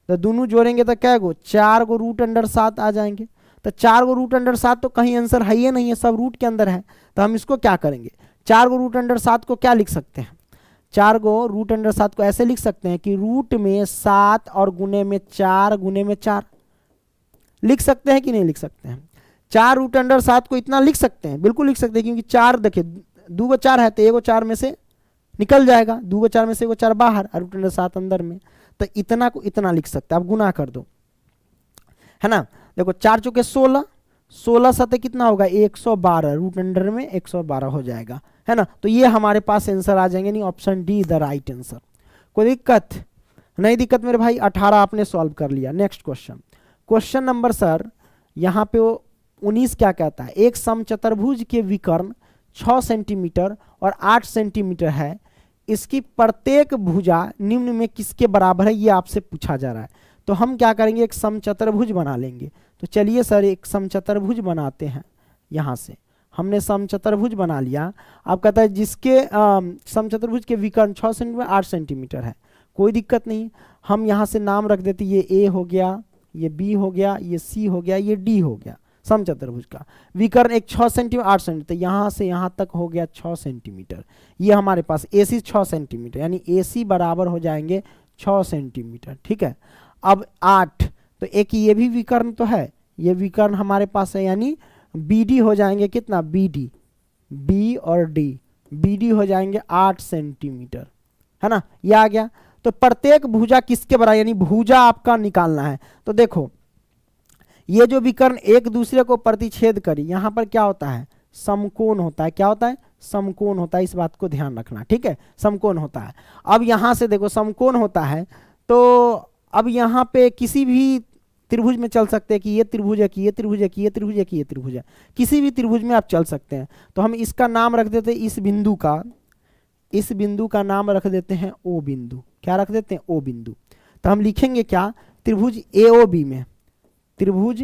तो दोनों जोड़ेंगे तो क्या गो 4 √7 आ जाएंगे। तो 4 √7 तो कहीं आंसर है ही नहीं है, सब रूट के अंदर है, तो हम इसको क्या करेंगे 4 √7 को क्या लिख सकते हैं, 4 √7 को ऐसे लिख सकते हैं कि रूट में 7 और गुने में 4 गुने में 4 लिख सकते हैं कि नहीं लिख सकते हैं। 4 √7 को इतना लिख सकते हैं, बिल्कुल लिख सकते हैं, क्योंकि 4 देखिए 2 को 4 है तो 1 को 4 में से निकल जाएगा, 2 को 4 में से 1 को 4 बाहर और √7 अंदर में, तो इतना को इतना लिख सकते हैं। आप गुना कर दो, है ना, देखो 4 चौके 16, 16 सते कितना होगा 112, रूट अंडर में 112 हो जाएगा, है ना। तो ये हमारे पास आंसर आ जाएंगे, नहीं option D the right answer. कोई दिक्कत नहीं, दिक्कत मेरे भाई, 18 आपने सॉल्व कर लिया। Next question, question number sir यहाँ पे 19 क्या कहता है, एक समचतुर्भुज के विकर्ण 6 सेंटीमीटर और 8 सेंटीमीटर है, इसकी प्रत्येक भुजा निम्न में किसके बराबर है, ये आपसे पूछा जा रहा है। तो हम क्या करेंगे, एक समचतुर्भुज बना लेंगे। तो चलिए सर एक समचतुर्भुज बनाते हैं, यहाँ से हमने समचतुर्भुज बना लिया। आप कहता है जिसके समचतुर्भुज के विकर्ण 6 सेंटीमीटर 8 सेंटीमीटर है, कोई दिक्कत नहीं, हम यहाँ से नाम रख देते, ये ए हो गया, ये बी हो गया, ये सी हो गया, ये डी हो गया। समचतुर्भुज का विकर्ण एक 6 सेंटीमीटर 8 सेंटीमीटर, यहाँ से यहाँ तक हो गया 6 सेंटीमीटर। ये हमारे पास AC 6 सेंटीमीटर, यानी AC बराबर हो जाएंगे 6 सेंटीमीटर, ठीक है। अब 8, तो एक ये भी विकर्ण तो है, ये विकर्ण हमारे पास है, यानी बीडी हो जाएंगे कितना, बीडी, बी और डी, बीडी हो जाएंगे 8 सेंटीमीटर, है ना, ये आ गया। तो प्रत्येक भुजा किसके बराबर, यानी भुजा आपका निकालना है। तो देखो ये जो विकर्ण एक दूसरे को प्रतिच्छेद करी, यहां पर क्या होता है, समकोण होता है। क्या होता है, समकोण होता है, इस बात को ध्यान रखना, ठीक है, समकोण होता है। अब यहां से देखो समकोण होता है, तो अब यहां पे किसी भी त्रिभुज में चल सकते हैं कि ये त्रिभुज है, कि ये त्रिभुज है, कि ये त्रिभुज है, कि ये त्रिभुज है, किसी भी त्रिभुज में आप चल सकते हैं। तो हम इसका नाम रख देते हैं, इस बिंदु का नाम रख देते हैं ओ बिंदु। क्या रख देते हैं, ओ बिंदु। तो हम लिखेंगे क्या, त्रिभुज एओबी में, त्रिभुज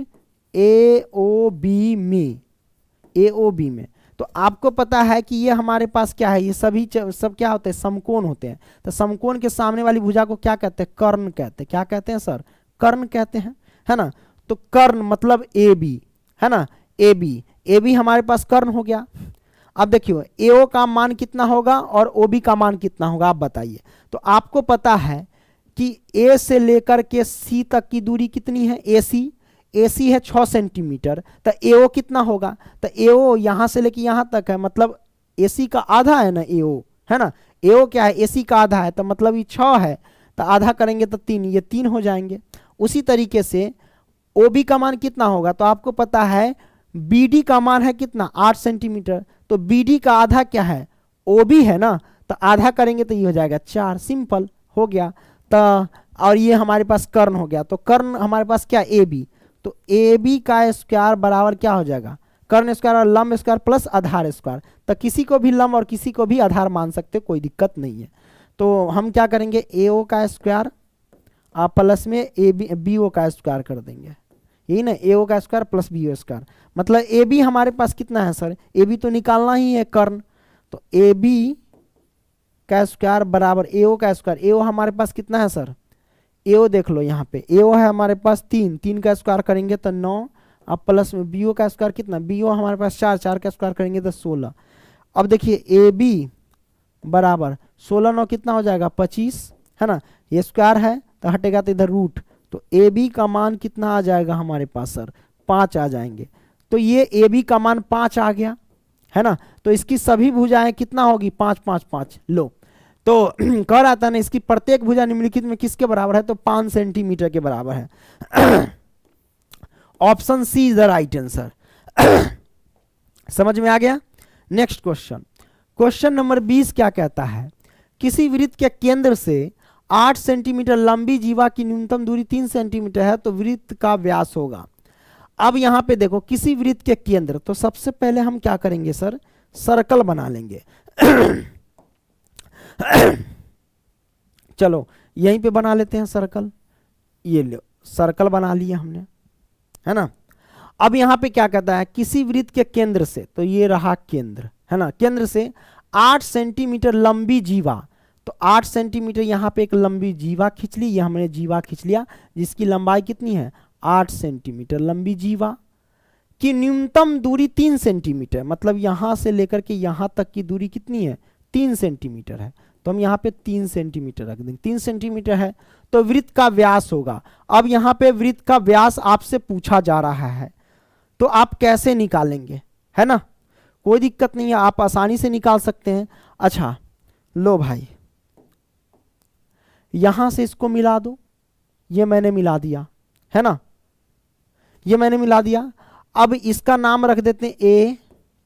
एओबी में। तो आपको पता है कि ये हमारे पास क्या है, ये सभी सब क्या होते हैं, समकोण होते हैं। तो समकोण के सामने वाली भुजा को क्या कहते हैं, कर्ण कहते हैं। क्या कहते हैं सर, कर्ण कहते हैं, है ना। तो कर्ण मतलब ए बी, है ना, ए बी हमारे पास कर्ण हो गया। अब देखियो एओ का मान कितना होगा और ओ बी का मान कितना होगा, आप बताइए। तो आपको पता है कि ए से लेकर के सी तक की दूरी कितनी है, एसी है 6 सेंटीमीटर, तो एओ कितना होगा, तो एओ यहां से लेके यहां तक है, मतलब एसी का आधा है ना एओ, है ना, एओ क्या है, एसी का आधा है, तो मतलब ये 6 है, तो आधा करेंगे तो 3, ये 3 हो जाएंगे। उसी तरीके से ओबी का मान कितना होगा, तो आपको पता है बीडी का मान है कितना, 8 सेंटीमीटर, तो बीडी का आधा क्या है, ओबी है ना, तो आधा करेंगे तो ये हो जाएगा 4, सिंपल हो गया। तो और ये हमारे पास कर्ण हो गया, तो कर्ण हमारे पास क्या, ए बी, तो ए बी का स्क्वायर बराबर क्या हो जाएगा, कर्ण स्क्वायर और लंब स्क्वायर प्लस आधार स्क्वायर। तो किसी को भी लंब और किसी को भी आधार मान सकते, कोई दिक्कत नहीं है। तो हम क्या करेंगे, ए ओ का स्क्वायर प्लस में ए बी ओ का स्क्वायर कर देंगे, यही ना, ए ओ का square plus B O square. मतलब ए बी हमारे पास कितना है सर, ए बी तो निकालना ही है कर्ण, तो ए बी का स्क्वायर बराबर ए ओ का स्क्वायर। ए ओ हमारे पास कितना है सर, ए ओ देख लो यहाँ पे, ए ओ है हमारे पास 3 का स्क्वायर करेंगे तो 9, अब प्लस में बी ओ का स्क्वायर कितना, बी ओ हमारे पास 4 का स्क्वायर करेंगे तो 16। अब देखिए ए बी बराबर 16 9 कितना हो जाएगा, 25, है ना, ये स्क्वायर है तो हटेगा तो इधर रूट, तो ए बी का मान कितना आ जाएगा हमारे पास सर, 5 आ जाएंगे। तो ये ए बी का मान 5 आ गया, है ना। तो इसकी सभी भुजाएं कितना होगी, 5 5 5। लो तो कह रहा था ना, इसकी प्रत्येक भुजा निम्नलिखित में किसके बराबर है, तो 5 सेंटीमीटर के बराबर है। Option C is the right answer. समझ में आ गया। नेक्स्ट क्वेश्चन नंबर 20 क्या कहता है, किसी वृत्त के केंद्र से 8 सेंटीमीटर लंबी जीवा की न्यूनतम दूरी 3 सेंटीमीटर है, तो वृत्त का व्यास होगा। अब यहां पे देखो किसी वृत्त के केंद्र, तो सबसे पहले हम क्या करेंगे सर, सर्कल बना लेंगे। चलो यहीं पे बना लेते हैं सर्कल, ये लो सर्कल बना लिया हमने, है ना। अब यहां पे क्या कहता है, किसी वृत्त के केंद्र से, तो ये रहा केंद्र, है ना, केंद्र से 8 सेंटीमीटर लंबी जीवा, तो 8 सेंटीमीटर यहां पे एक लंबी जीवा खींच ली, ये हमने जीवा खींच लिया जिसकी लंबाई कितनी है, 8 सेंटीमीटर लंबी जीवा की न्यूनतम दूरी 3 सेंटीमीटर, मतलब यहां से लेकर के यहां तक की दूरी कितनी है, 3 सेंटीमीटर है। तो हम यहाँ पे 3 सेंटीमीटर रख देंगे, 3 सेंटीमीटर है तो वृत्त का व्यास होगा। अब यहाँ पे वृत्त का व्यास आपसे पूछा जा रहा है, तो आप कैसे निकालेंगे, है ना, कोई दिक्कत नहीं है, आप आसानी से निकाल सकते हैं। अच्छा लो भाई, यहां से इसको मिला दो, ये मैंने मिला दिया, है ना, ये मैंने मिला दिया। अब इसका नाम रख देते हैं ए,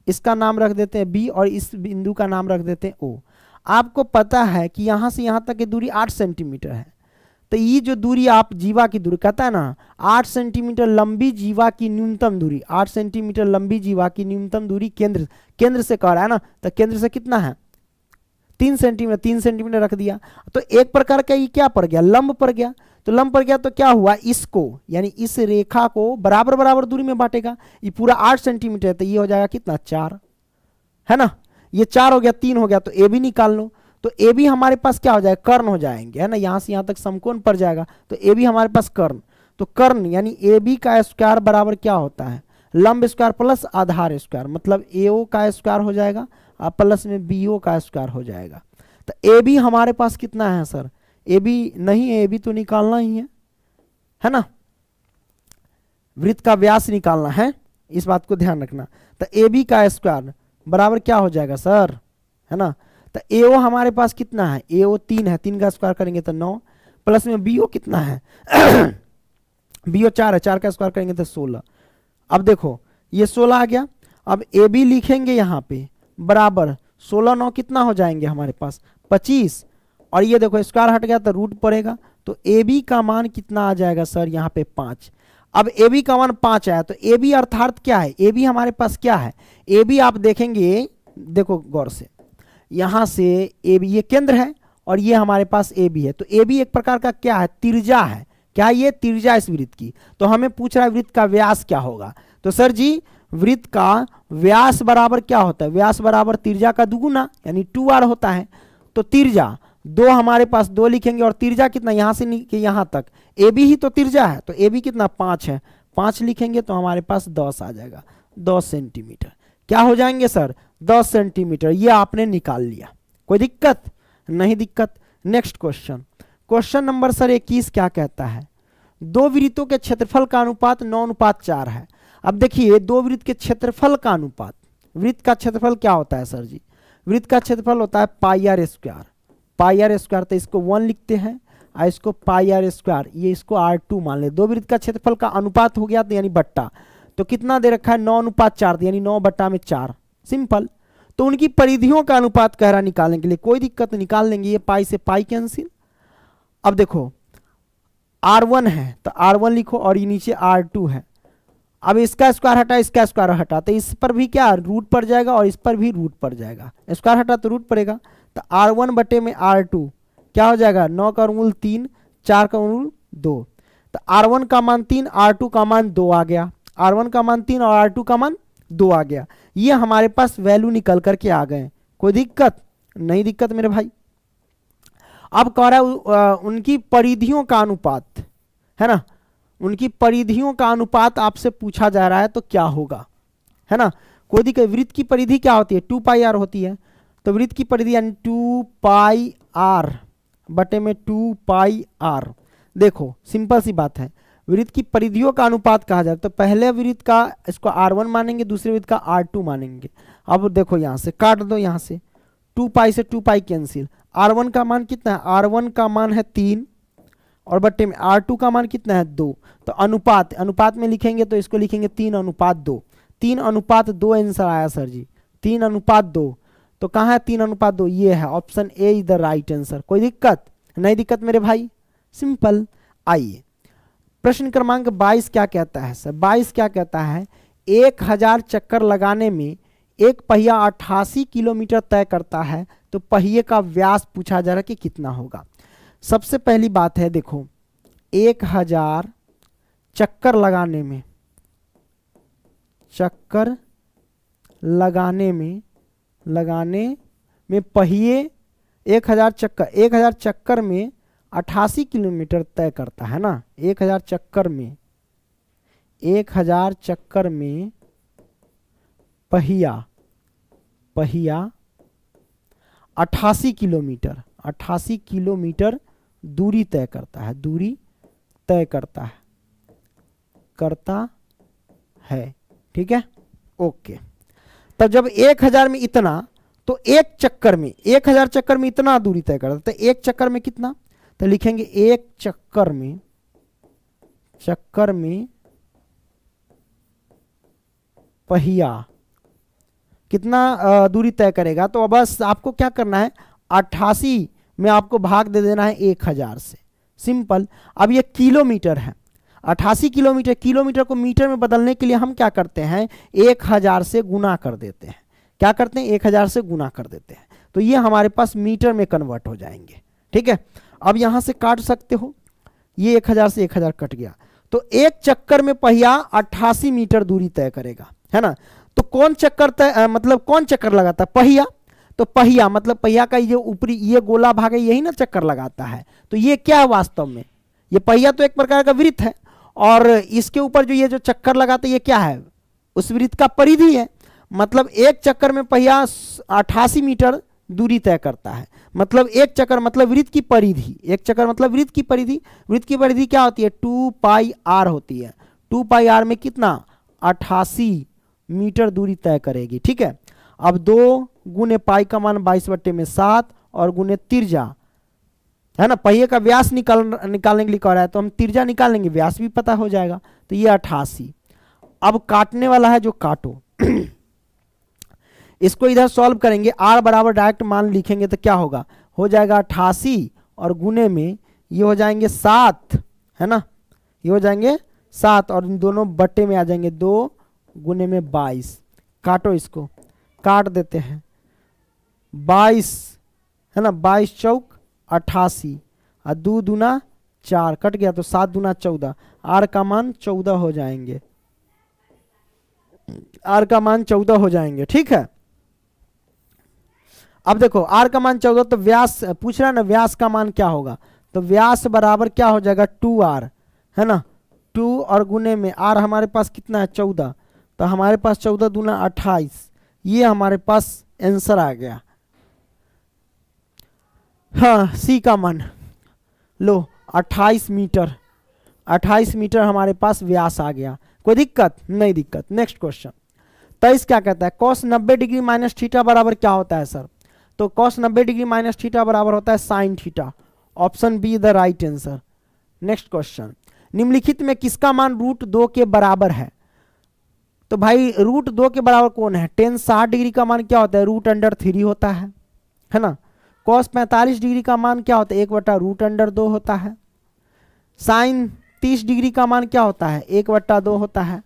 इसका नाम रख देते हैं बी, और इस बिंदु का नाम रख देते हैं ओ। आपको पता है कि यहां से यहां तक की दूरी 8 सेंटीमीटर है, तो ये जो दूरी आप जीवा की दूरी कहता है ना, 8 सेंटीमीटर लंबी जीवा की न्यूनतम दूरी, 8 सेंटीमीटर लंबी जीवा की न्यूनतम दूरी केंद्र से कह रहा है ना, तो केंद्र से कितना है, 3 सेंटीमीटर, 3 सेंटीमीटर रख दिया। तो एक प्रकार का ये क्या पड़ गया, लंब पड़ गया। तो लंब पड़ गया तो क्या हुआ, इसको यानी इस रेखा को बराबर बराबर दूरी में बांटेगा। ये पूरा 8 सेंटीमीटर है, तो ये हो जाएगा कितना, 4, है ना, ये 4 हो गया, 3 हो गया, तो ए भी निकाल लो। तो ए भी हमारे पास क्या हो जाएगा, कर्ण हो जाएंगे, है ना, यहां से यहां तक समकोण पड़ जाएगा, तो ए भी हमारे पास कर्ण। तो कर्ण यानी ए बी का स्क्वायर बराबर क्या होता है, लंब स्क्वायर प्लस आधार स्क्वायर, मतलब ए ओ का स्क्वायर हो जाएगा और प्लस में बी ओ का स्क्वायर हो जाएगा। तो ए बी हमारे पास कितना है सर, ए बी नहीं है, ए बी तो निकालना ही है ना, वृत्त का व्यास निकालना है, इस बात को ध्यान रखना। तो ए बी का स्क्वायर बराबर क्या हो जाएगा सर, है ना। तो ए ओ हमारे पास कितना है, ए ओ 3 है, 3 का स्क्वायर करेंगे तो 9, प्लस में बी ओ कितना है बी ओ 4 है, 4 का स्क्वायर करेंगे तो 16। अब देखो ये 16 आ गया। अब ए बी लिखेंगे यहाँ पे बराबर 16 9 कितना हो जाएंगे हमारे पास 25, और ये देखो स्क्वायर हट गया तो रूट पड़ेगा, तो ए बी का मान कितना आ जाएगा सर यहाँ पे 5। अब ए बी का मान 5 आया, तो ए बी अर्थात क्या है, ए बी हमारे पास क्या है, ए बी आप देखेंगे, देखो गौर से, यहाँ से ए बी ये केंद्र है और ये हमारे पास ए बी है, तो ए बी एक प्रकार का क्या है, त्रिज्या है। क्या ये त्रिज्या इस वृत्त की, तो हमें पूछ रहा है वृत्त का व्यास क्या होगा। तो सर जी वृत्त का व्यास बराबर क्या होता है, व्यास बराबर त्रिज्या का दुगुना यानी 2r होता है। तो त्रिज्या 2 हमारे पास 2 लिखेंगे, और त्रिज्या कितना यहाँ से यहाँ तक, ए बी ही तो त्रिज्या है, तो ए बी कितना 5 है, 5 लिखेंगे तो हमारे पास 10 आ जाएगा, 10 सेंटीमीटर। क्या हो जाएंगे सर 10 सेंटीमीटर, ये आपने निकाल लिया, कोई दिक्कत नहीं दिक्कत। Next question, question number sir 21 क्या कहता है, दो वृत्तों के क्षेत्रफल का अनुपात 9:4 है। अब देखिए दो वृत्त के क्षेत्रफल का अनुपात, वृत्त का क्षेत्रफल क्या होता है सर जी, वृत्त का क्षेत्रफल होता है pi r square, pi r square, तो इसको 1 लिखते हैं और इसको पाई आर स्क्वायर, ये इसको R2 मान ले। दो वृत्त का क्षेत्रफल का अनुपात हो गया तो यानी बट्टा, तो कितना दे रखा है 9:4 यानी 9/4, सिंपल। तो उनकी परिधियों का अनुपात कह रहा निकालने के लिए, कोई दिक्कत निकाल लेंगे, ये पाई से पाई कैंसिल। अब देखो R1 है तो R1 लिखो और ये नीचे R2 है। अब इसका स्क्वायर हटा, इसका स्क्वायर हटा, तो इस पर भी क्या रूट पड़ जाएगा और इस पर भी रूट पड़ जाएगा, स्क्वायर हटा तो रूट पड़ेगा। तो R1 बटे में R2 क्या हो जाएगा, 9 का वर्गमूल 3, 4 का वर्गमूल 2, तो R1 का मान 3, R2 का मान 2 आ गया, R1 का मान 3 और R2 का मान 2 आ गया। ये हमारे पास वैल्यू निकल करके आ गए, कोई दिक्कत नहीं दिक्कत मेरे भाई। अब कह रहा है उनकी परिधियों का अनुपात, है ना, उनकी परिधियों का अनुपात आपसे पूछा जा रहा है तो क्या होगा, है ना, कोई दिक्कत। वृत्त की परिधि क्या होती है 2πr होती है, तो वृत्त की परिधि यानी 2πr बटे में 2πr। देखो सिंपल सी बात है, वृत्त की परिधियों का अनुपात कहा जाए तो पहले वृत्त का इसको R1 मानेंगे, दूसरे वृत्त का R2 मानेंगे। अब देखो यहाँ से काट दो, यहाँ से 2π से 2π कैंसिल, R1 का मान कितना है, R1 का मान है 3 और बट्टे में R2 का मान कितना है 2। तो अनुपात, अनुपात में लिखेंगे तो इसको लिखेंगे 3:2, 3:2 आंसर आया सर जी, 3:2। तो कहाँ है 3:2, ये है option A is the right answer. कोई दिक्कत नहीं दिक्कत मेरे भाई, सिंपल। आइए प्रश्न क्रमांक 22 क्या कहता है सर, 22 क्या कहता है, 1000 चक्कर लगाने में एक पहिया 88 किलोमीटर तय करता है, तो पहिए का व्यास पूछा जा रहा है कि कितना होगा। सबसे पहली बात है देखो 1000 चक्कर लगाने में, चक्कर लगाने में पहिए 1000 चक्कर में 88 किलोमीटर तय करता है ना, 1000 चक्कर में पहिया 88 किलोमीटर दूरी तय करता है, करता है, ठीक है ओके। तब जब 1000 में इतना, तो एक चक्कर में 1000 चक्कर में इतना दूरी तय करता है, तो एक चक्कर में कितना, तो लिखेंगे एक चक्कर में पहिया कितना दूरी तय करेगा। तो बस आपको क्या करना है 88 में आपको भाग दे देना है 1000 से, सिंपल। अब ये किलोमीटर है, 88 किलोमीटर, किलोमीटर को मीटर में बदलने के लिए हम क्या करते हैं 1000 से गुना कर देते हैं, क्या करते हैं 1000 से गुना कर देते हैं, तो ये हमारे पास मीटर में कन्वर्ट हो जाएंगे, ठीक है। अब यहां से काट सकते हो, ये 1000 से 1000 कट गया, तो एक चक्कर में पहिया 88 मीटर दूरी तय करेगा, है ना। तो कौन चक्कर तय मतलब कौन चक्कर लगाता है, पहिया। तो पहिया मतलब पहिया का ये ऊपरी ये गोला भाग है, यही ना चक्कर लगाता है। तो ये क्या है वास्तव में, ये पहिया तो एक प्रकार का वृत्त है, और इसके ऊपर जो ये जो चक्कर लगाता है ये क्या है, उस वृत्त का परिधि है। मतलब एक चक्कर में पहिया 88 मीटर दूरी तय करता है। मतलब एक चक्कर मतलब वृत्त की परिधि, एक चक्कर मतलब वृत्त की परिधि, वृत्त की परिधि क्या होती है 2 पाई आर होती है। 2 पाई आर में कितना 88 मीटर दूरी तय करेगी। ठीक है, अब 2 गुने पाई का मान 22/7 और गुने त्रिज्या है ना, पहिए का व्यास निकालने के लिए कह रहा है तो हम त्रिज्या निकालेंगे, व्यास भी पता हो जाएगा। तो ये 88। अब काटने वाला है जो काटो इसको इधर सॉल्व करेंगे, आर बराबर डायरेक्ट मान लिखेंगे तो क्या होगा, हो जाएगा 88 और गुने में ये हो जाएंगे 7 है ना, ये हो जाएंगे 7 और इन दोनों बट्टे में आ जाएंगे 2 गुने में 22। काटो, इसको काट देते हैं, 22 है ना, 22 चौक 88 और 2 दूना 4 कट गया तो 7 दूना 14, आर का मान 14 हो जाएंगे, आर का मान 14 हो जाएंगे। ठीक है, अब देखो आर का मान 14 तो व्यास पूछ रहा है ना, व्यास का मान क्या होगा, तो व्यास बराबर क्या हो जाएगा 2r है ना, 2 और गुने में आर हमारे पास कितना है 14, तो हमारे पास 14 दूना 28, ये हमारे पास आंसर आ गया। हाँ, सी का मान लो 28 मीटर, 28 मीटर हमारे पास व्यास आ गया। कोई दिक्कत नहीं, दिक्कत। नेक्स्ट क्वेश्चन 23 क्या कहता है, cos 90 डिग्री माइनस थीटा बराबर क्या होता है सर, तो cos 90 डिग्री माइनस थीटा बराबर होता है sine theta. Option be the right answer. Next question, निम्नलिखित में किसका मान √2 के बराबर है, तो भाई √2 के बराबर कौन है, tan 60 डिग्री का मान क्या होता है √3 होता है ना, cos 45 डिग्री का मान क्या होता है 1/√2 होता है, साइन 30 डिग्री का मान क्या होता है 1/2 होता है,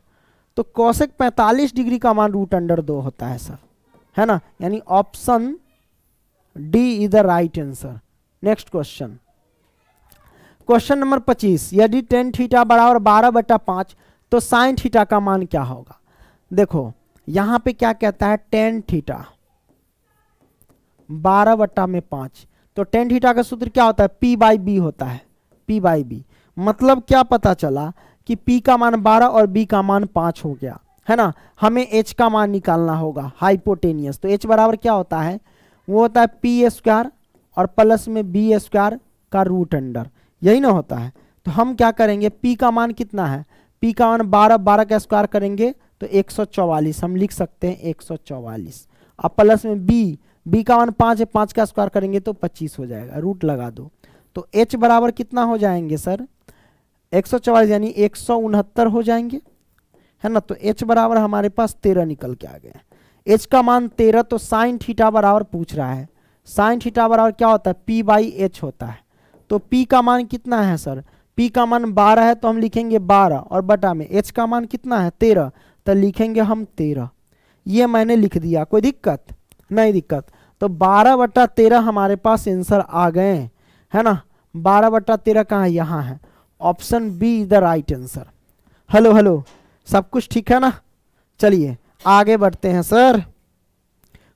तो कोसेक 45 डिग्री का मान √2 होता है सर, है ना, यानी option D is the right answer. Next question, question number 25, यदि tan थीटा बराबर 12/5 तो साइन थीटा का मान क्या होगा। देखो यहां पे क्या कहता है tan थीटा 12/5, तो tan थीटा का सूत्र क्या होता है P/B होता है, P/B। मतलब क्या पता चला कि P का मान 12 और B का मान 5 हो गया, है ना। हमें H का मान निकालना होगा हाइपोटेनियस, तो H बराबर क्या होता है, वो होता है P² और प्लस में B² का √अंडर, यही ना होता है। तो हम क्या करेंगे, P का मान कितना है, P का मान 12, 12 का स्क्वायर करेंगे तो 144, हम लिख सकते हैं 144, अब प्लस में B का मान 5 है, 5 का स्क्वायर करेंगे तो 25 हो जाएगा, रूट लगा दो। तो H बराबर कितना हो जाएंगे सर 144 यानी 169 हो जाएंगे, है ना। तो H बराबर हमारे पास 13 निकल के आ गए। H का मान 13, तो साइन थीटा बराबर पूछ रहा है, साइन थीटा बराबर क्या होता है P/H होता है। तो P का मान कितना है सर, P का मान 12 है तो हम लिखेंगे 12 और बटा में H का मान कितना है 13, तो लिखेंगे हम 13। ये मैंने लिख दिया, कोई दिक्कत नहीं, दिक्कत। तो 12/13 हमारे पास आंसर आ गए, है ना। 12/13 कहाँ है, यहाँ है, option B is the right answer. Hello hello, सब कुछ ठीक है ना। चलिए आगे बढ़ते हैं सर।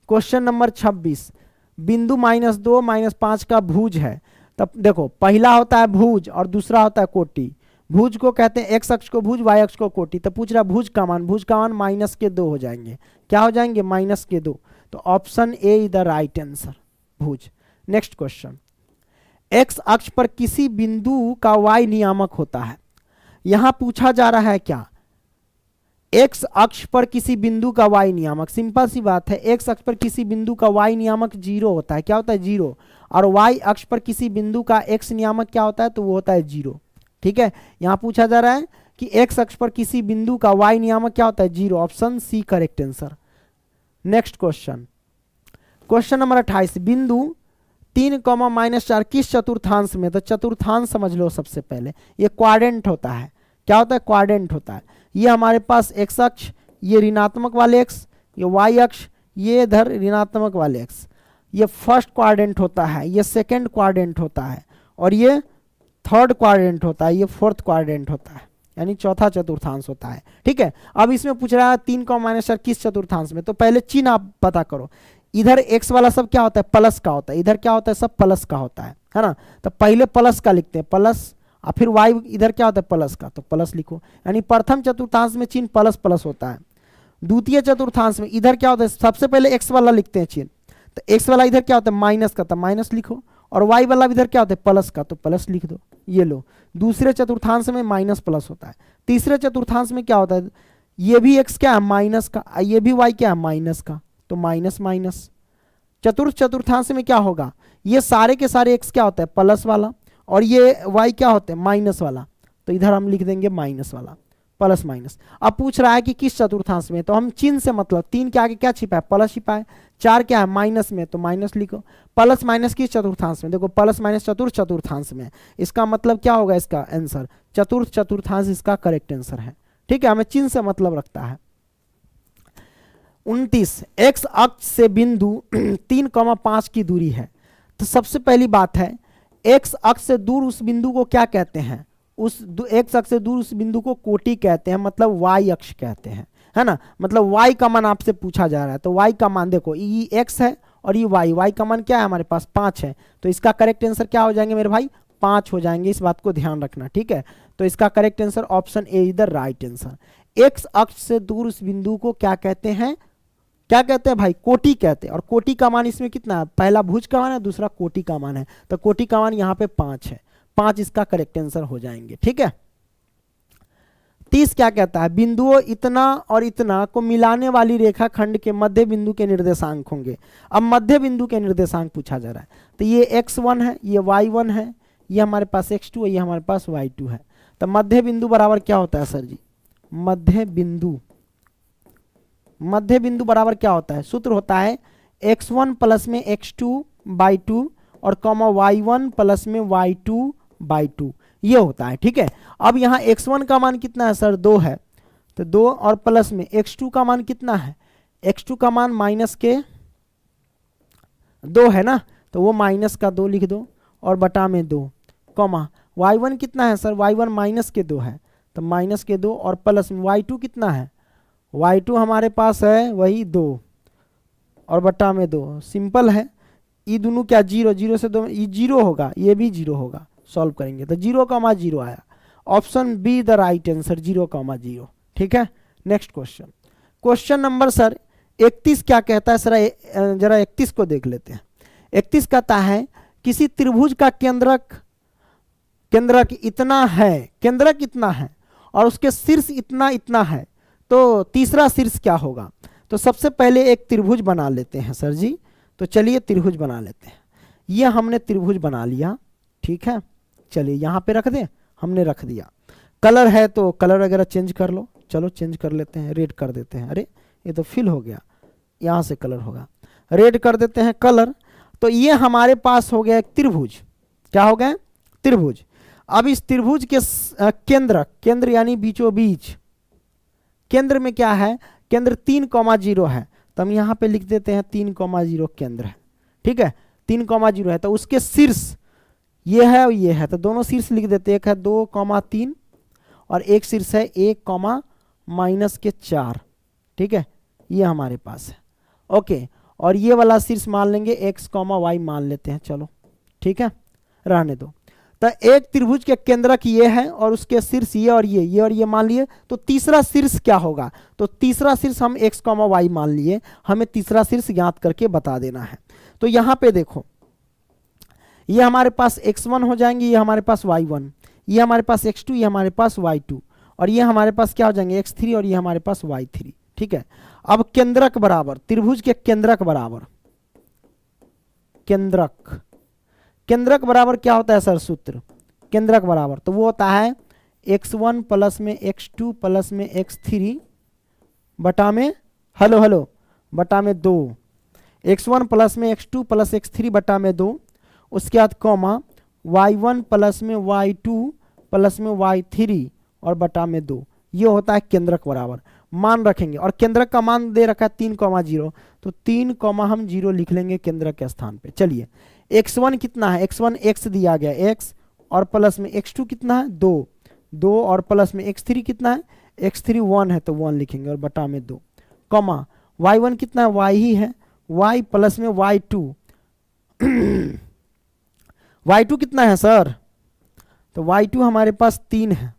क्वेश्चन नंबर 26, बिंदु -2 -5 का भुज है। तब देखो पहला होता है भुज और दूसरा होता है कोटि। भुज को कहते हैं x अक्ष को भुज, y अक्ष को कोटि। तो पूछ रहा भुज का मान, भुज का मान -2 हो जाएंगे, क्या हो जाएंगे -2। तो option A is the right answer, Bhuj. Next question, x अक्ष पर किसी बिंदु का y नियामक होता है। यहां पूछा जा रहा है क्या, x अक्ष पर किसी बिंदु का y नियामक, सिंपल सी बात है, x अक्ष पर किसी बिंदु का y नियामक 0 होता है, क्या होता है 0, और y अक्ष पर किसी बिंदु का x नियामक क्या होता है, तो वो होता है 0। ठीक है, यहां पूछा जा रहा है कि x अक्ष पर किसी बिंदु का y नियामक क्या होता है 0, option C correct answer. Next question, question number 28, बिंदु 3, -4 किस चतुर्थांश में, तो चतुर्थांश समझ लो सबसे पहले, ये क्वाड्रेंट होता है, क्या होता है क्वाड्रेंट होता है। ये हमारे पास x अक्ष, ये ऋणात्मक वाले x, ये y अक्ष, ये इधर ऋणात्मक वाले x, ये फर्स्ट क्वाड्रेंट होता है, ये सेकंड क्वाड्रेंट होता है, और ये थर्ड क्वाड्रेंट होता है, ये फोर्थ क्वाड्रेंट होता है, यानी चौथा चतुर्थांश होता है। ठीक है, अब इसमें पूछ रहा है 3, किस चतुर्थांश में, तो पहले चिन्ह आप पता करो। इधर x वाला सब क्या होता है प्लस का होता है, इधर क्या होता है सब प्लस का होता है ना। तो पहले प्लस का लिखते हैं प्लस, और फिर y इधर क्या होता है प्लस का, तो प्लस लिखो, यानी प्रथम चतुर्थांश में चिन्ह प्लस होता है। द्वितीय चतुर्थांश में इधर क्या होता है, सबसे पहले x वाला लिखते हैं चिन्ह, तो एक्स वाला इधर क्या होता है माइनस का, तो माइनस लिखो, और वाई वाला इधर क्या होता है प्लस का, तो प्लस लिख दो। ये लो, दूसरे चतुर्थांश में माइनस प्लस होता है, तीसरे चतुर्थांश में क्या होता है, ये भी एक्स क्या है माइनस का, ये भी वाई क्या है माइनस का, तो माइनस माइनस। चतुर्थ चतुर्थांश में क्या होगा, ये सारे के सारे एक्स क्या होता है प्लस वाला, और ये वाई क्या होता है माइनस वाला, तो इधर हम लिख देंगे माइनस वाला, प्लस माइनस। अब पूछ रहा है कि किस चतुर्थांश में, तो हम चिन्ह से मतलब 3 के आगे क्या छिपा है प्लस छिपा है, 4 क्या है माइनस में, तो माइनस लिखो। प्लस माइनस किस चतुर्थांश में, देखो प्लस माइनस चतुर्थ चतुर्थांश में, इसका मतलब क्या होगा इसका आंसर चतुर्थ चतुर्थांश इसका करेक्ट आंसर है। ठीक है, हमें चिन्ह से मतलब रखता है। 29 एक्स अक्ष से बिंदु 3,5 की दूरी है। तो सबसे पहली बात है एक्स अक्ष से दूर उस बिंदु को क्या कहते हैं, उस एक्स अक्ष से दूर उस बिंदु को कोटि कहते हैं, मतलब वाई अक्ष कहते हैं, है ना। मतलब वाई का मान आपसे पूछा जा रहा है, तो वाई का मान देखो ये एक्स है और ये वाई का मान क्या है हमारे पास 5 है, तो इसका करेक्ट आंसर क्या हो जाएंगे मेरे भाई 5 हो जाएंगे, इस बात को ध्यान रखना। ठीक है, तो इसका correct answer option A is the right answer. X अक्ष से दूर उस बिंदु को क्या कहते हैं, क्या कहते हैं भाई कोटि कहते हैं, और कोटि का मान इसमें कितना है, पहला भुज का मान है, दूसरा कोटि का मान है, तो कोटि का मान यहाँ पे 5 है, 5 इसका करेक्ट आंसर हो जाएंगे। ठीक है, 30 क्या कहता है बिंदुओं इतना और इतना को मिलाने वाली रेखा खंड के मध्य बिंदु के निर्देशांक होंगे। अब मध्य बिंदु के निर्देशांक पूछा जा रहा है, तो ये x1 है, ये y1 है, ये हमारे पास x2 है, ये हमारे पास y2 है। तो मध्य बिंदु बराबर क्या होता है सर जी, मध्य बिंदु बराबर क्या होता है, सूत्र होता है x1 प्लस में x2/2 और कॉमा y1 प्लस में y2/2, ये होता है। ठीक है, अब यहाँ x1 का मान कितना है सर 2 है, तो 2 और प्लस में x2 का मान कितना है, x2 का मान माइनस के 2 है ना, तो वो माइनस का 2 लिख दो और बटा में 2, कॉमा y1 कितना है सर, y1 माइनस के 2 है, तो माइनस के 2 और प्लस में y2 कितना है, y2 हमारे पास है वही 2 और बटा में 2, सिंपल है। ये दोनों क्या 0 0 से 2 ये 0 होगा, ये भी 0 होगा, सॉल्व करेंगे तो 0,0 आया, option be the right answer 0,0। ठीक है, next question, question number sir 31 क्या कहता है सर, जरा 31 को देख लेते हैं। 31 कहता है किसी त्रिभुज का केंद्रक इतना है, केंद्रक इतना है और उसके शीर्ष इतना इतना है, तो तीसरा शीर्ष क्या होगा। तो सबसे पहले एक त्रिभुज बना लेते हैं सर जी, तो चलिए त्रिभुज बना लेते हैं। ये हमने त्रिभुज बना लिया, ठीक है, चलिए यहाँ पे रख दें, हमने रख दिया। कलर है तो कलर वगैरह चेंज कर लो, चलो चेंज कर लेते हैं, रेड कर देते हैं, अरे ये तो फिल हो गया, यहाँ से कलर होगा, रेड कर देते हैं कलर। तो ये हमारे पास हो गया एक त्रिभुज, क्या हो गया त्रिभुज। अब इस त्रिभुज के केंद्र यानी बीचों बीच, केंद्र में क्या है, केंद्र 3,0 है, तो हम यहाँ पे लिख देते हैं 3,0 केंद्र है। ठीक है, 3,0 है, तो उसके शीर्ष ये है और ये है, तो दोनों शीर्ष लिख देते हैं, एक है 2,3 और एक शीर्ष है 1,-4। ठीक है, ये हमारे पास है, ओके। और ये वाला शीर्ष मान लेंगे x, y मान लेते हैं, चलो ठीक है, रहने दो। तो एक त्रिभुज के केंद्रक ये है और उसके शीर्ष ये और ये मान लिए, तो तीसरा शीर्ष क्या होगा, तो तीसरा शीर्ष हम x, y मान लिए, हमें तीसरा शीर्ष ज्ञात करके बता देना है। तो यहाँ पे देखो, ये हमारे पास x1 हो जाएंगे, ये हमारे पास y1, ये हमारे पास x2, ये हमारे पास y2, और ये हमारे पास क्या हो जाएंगे x3 और ये हमारे पास y3। ठीक है, अब केंद्रक बराबर, त्रिभुज के केंद्रक बराबर, केंद्रक बराबर क्या होता है सर सूत्र, केंद्रक बराबर तो वो होता है x1 प्लस में x2 प्लस में x3 बटा में बटा में 2, x1 प्लस में x2 प्लस x3 बटा में 2, उसके बाद कॉमा y1 प्लस में y2 प्लस में y3 और बटा में 2, ये होता है केंद्रक बराबर। मान रखेंगे और केंद्रक का मान दे रखा है 3,0, तो 3, हम 0 लिख लेंगे केंद्रक के स्थान पे। चलिए x1 कितना है, x1 x दिया गया x, और प्लस में x2 कितना है 2 और प्लस में x3 कितना है, x3 1 है तो 1 लिखेंगे और बटा में 2, कॉमा y1 कितना है y ही है, y प्लस में y2 y2 कितना है सर, तो y2 हमारे पास 3 है,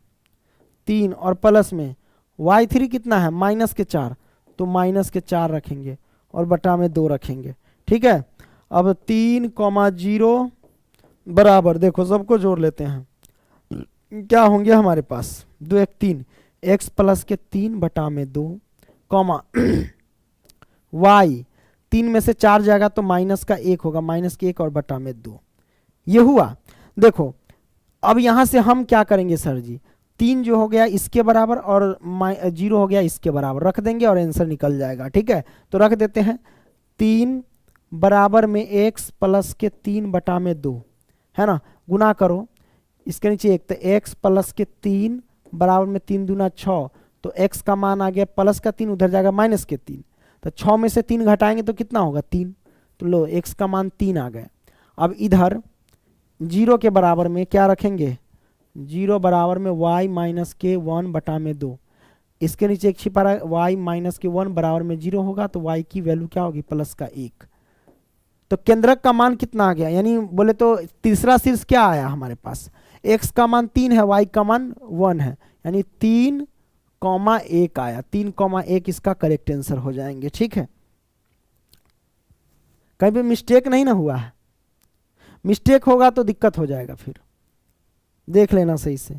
3 और प्लस में y3 कितना है -4, तो -4 रखेंगे और बटा में 2 रखेंगे। ठीक है। अब 3,0 बराबर, देखो सबको जोड़ लेते हैं, क्या होंगे हमारे पास, 2 1 3, एक्स प्लस के 3/2 कॉमा वाई 3 में से 4 जाएगा तो माइनस का 1 होगा, माइनस के 1 और बटा में 2, ये हुआ। देखो अब यहां से हम क्या करेंगे सर जी, 3 जो हो गया इसके बराबर और 0 हो गया इसके बराबर, रख देंगे और आंसर निकल जाएगा। ठीक है, तो रख देते हैं 3 बराबर में x प्लस के 3/2, है ना, गुना करो इसके नीचे 1, तो x प्लस के 3 बराबर में 3 दूना 6, तो x का मान आ गया प्लस का 3, उधर जाएगा माइनस के 3, तो 6 में से 3 घटाएंगे तो कितना होगा 3, तो लो x का मान 3 आ गया। अब इधर 0 के बराबर में क्या रखेंगे, 0 बराबर में y माइनस के 1/2, इसके नीचे एक छिपा रहा है y माइनस के 1 बराबर में 0 होगा, तो y की वैल्यू क्या होगी प्लस का 1। तो केंद्रक का मान कितना आ गया, यानी बोले तो तीसरा शीर्ष क्या आया हमारे पास, x का मान 3 है, y का मान 1 है, यानी 3,1 आया, 3,1 इसका करेक्ट आंसर हो जाएंगे। ठीक है, कहीं पे मिस्टेक नहीं ना हुआ है, मिस्टेक होगा तो दिक्कत हो जाएगा, फिर देख लेना सही से।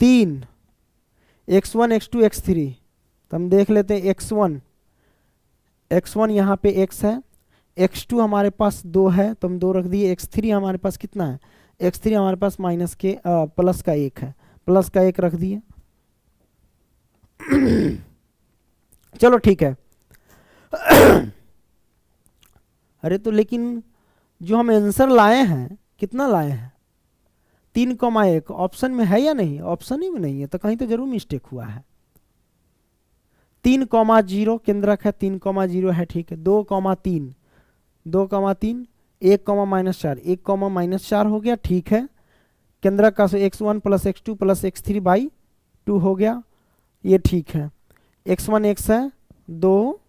3 x1 x2 x3, तो हम देख लेते हैं x1 यहाँ पे x है, x2 हमारे पास 2 है तो हम 2 रख दिए, x3 हमारे पास कितना है, x3 हमारे पास माइनस के प्लस का 1 है, प्लस का 1 रख दिए। चलो ठीक है। अरे तो लेकिन जो हम आंसर लाए हैं कितना लाए हैं, 3,1 ऑप्शन में है या नहीं, ऑप्शन ही में नहीं है, तो कहीं तो जरूर मिस्टेक हुआ है। 3,0 केंद्रक है, 3,0 है, ठीक है। 2,3 2,3 1,-4 1,-4 हो गया, ठीक है। केंद्रक का x1 plus x2 plus x3 by 2 हो गया, ये ठीक है। x1 x है, 2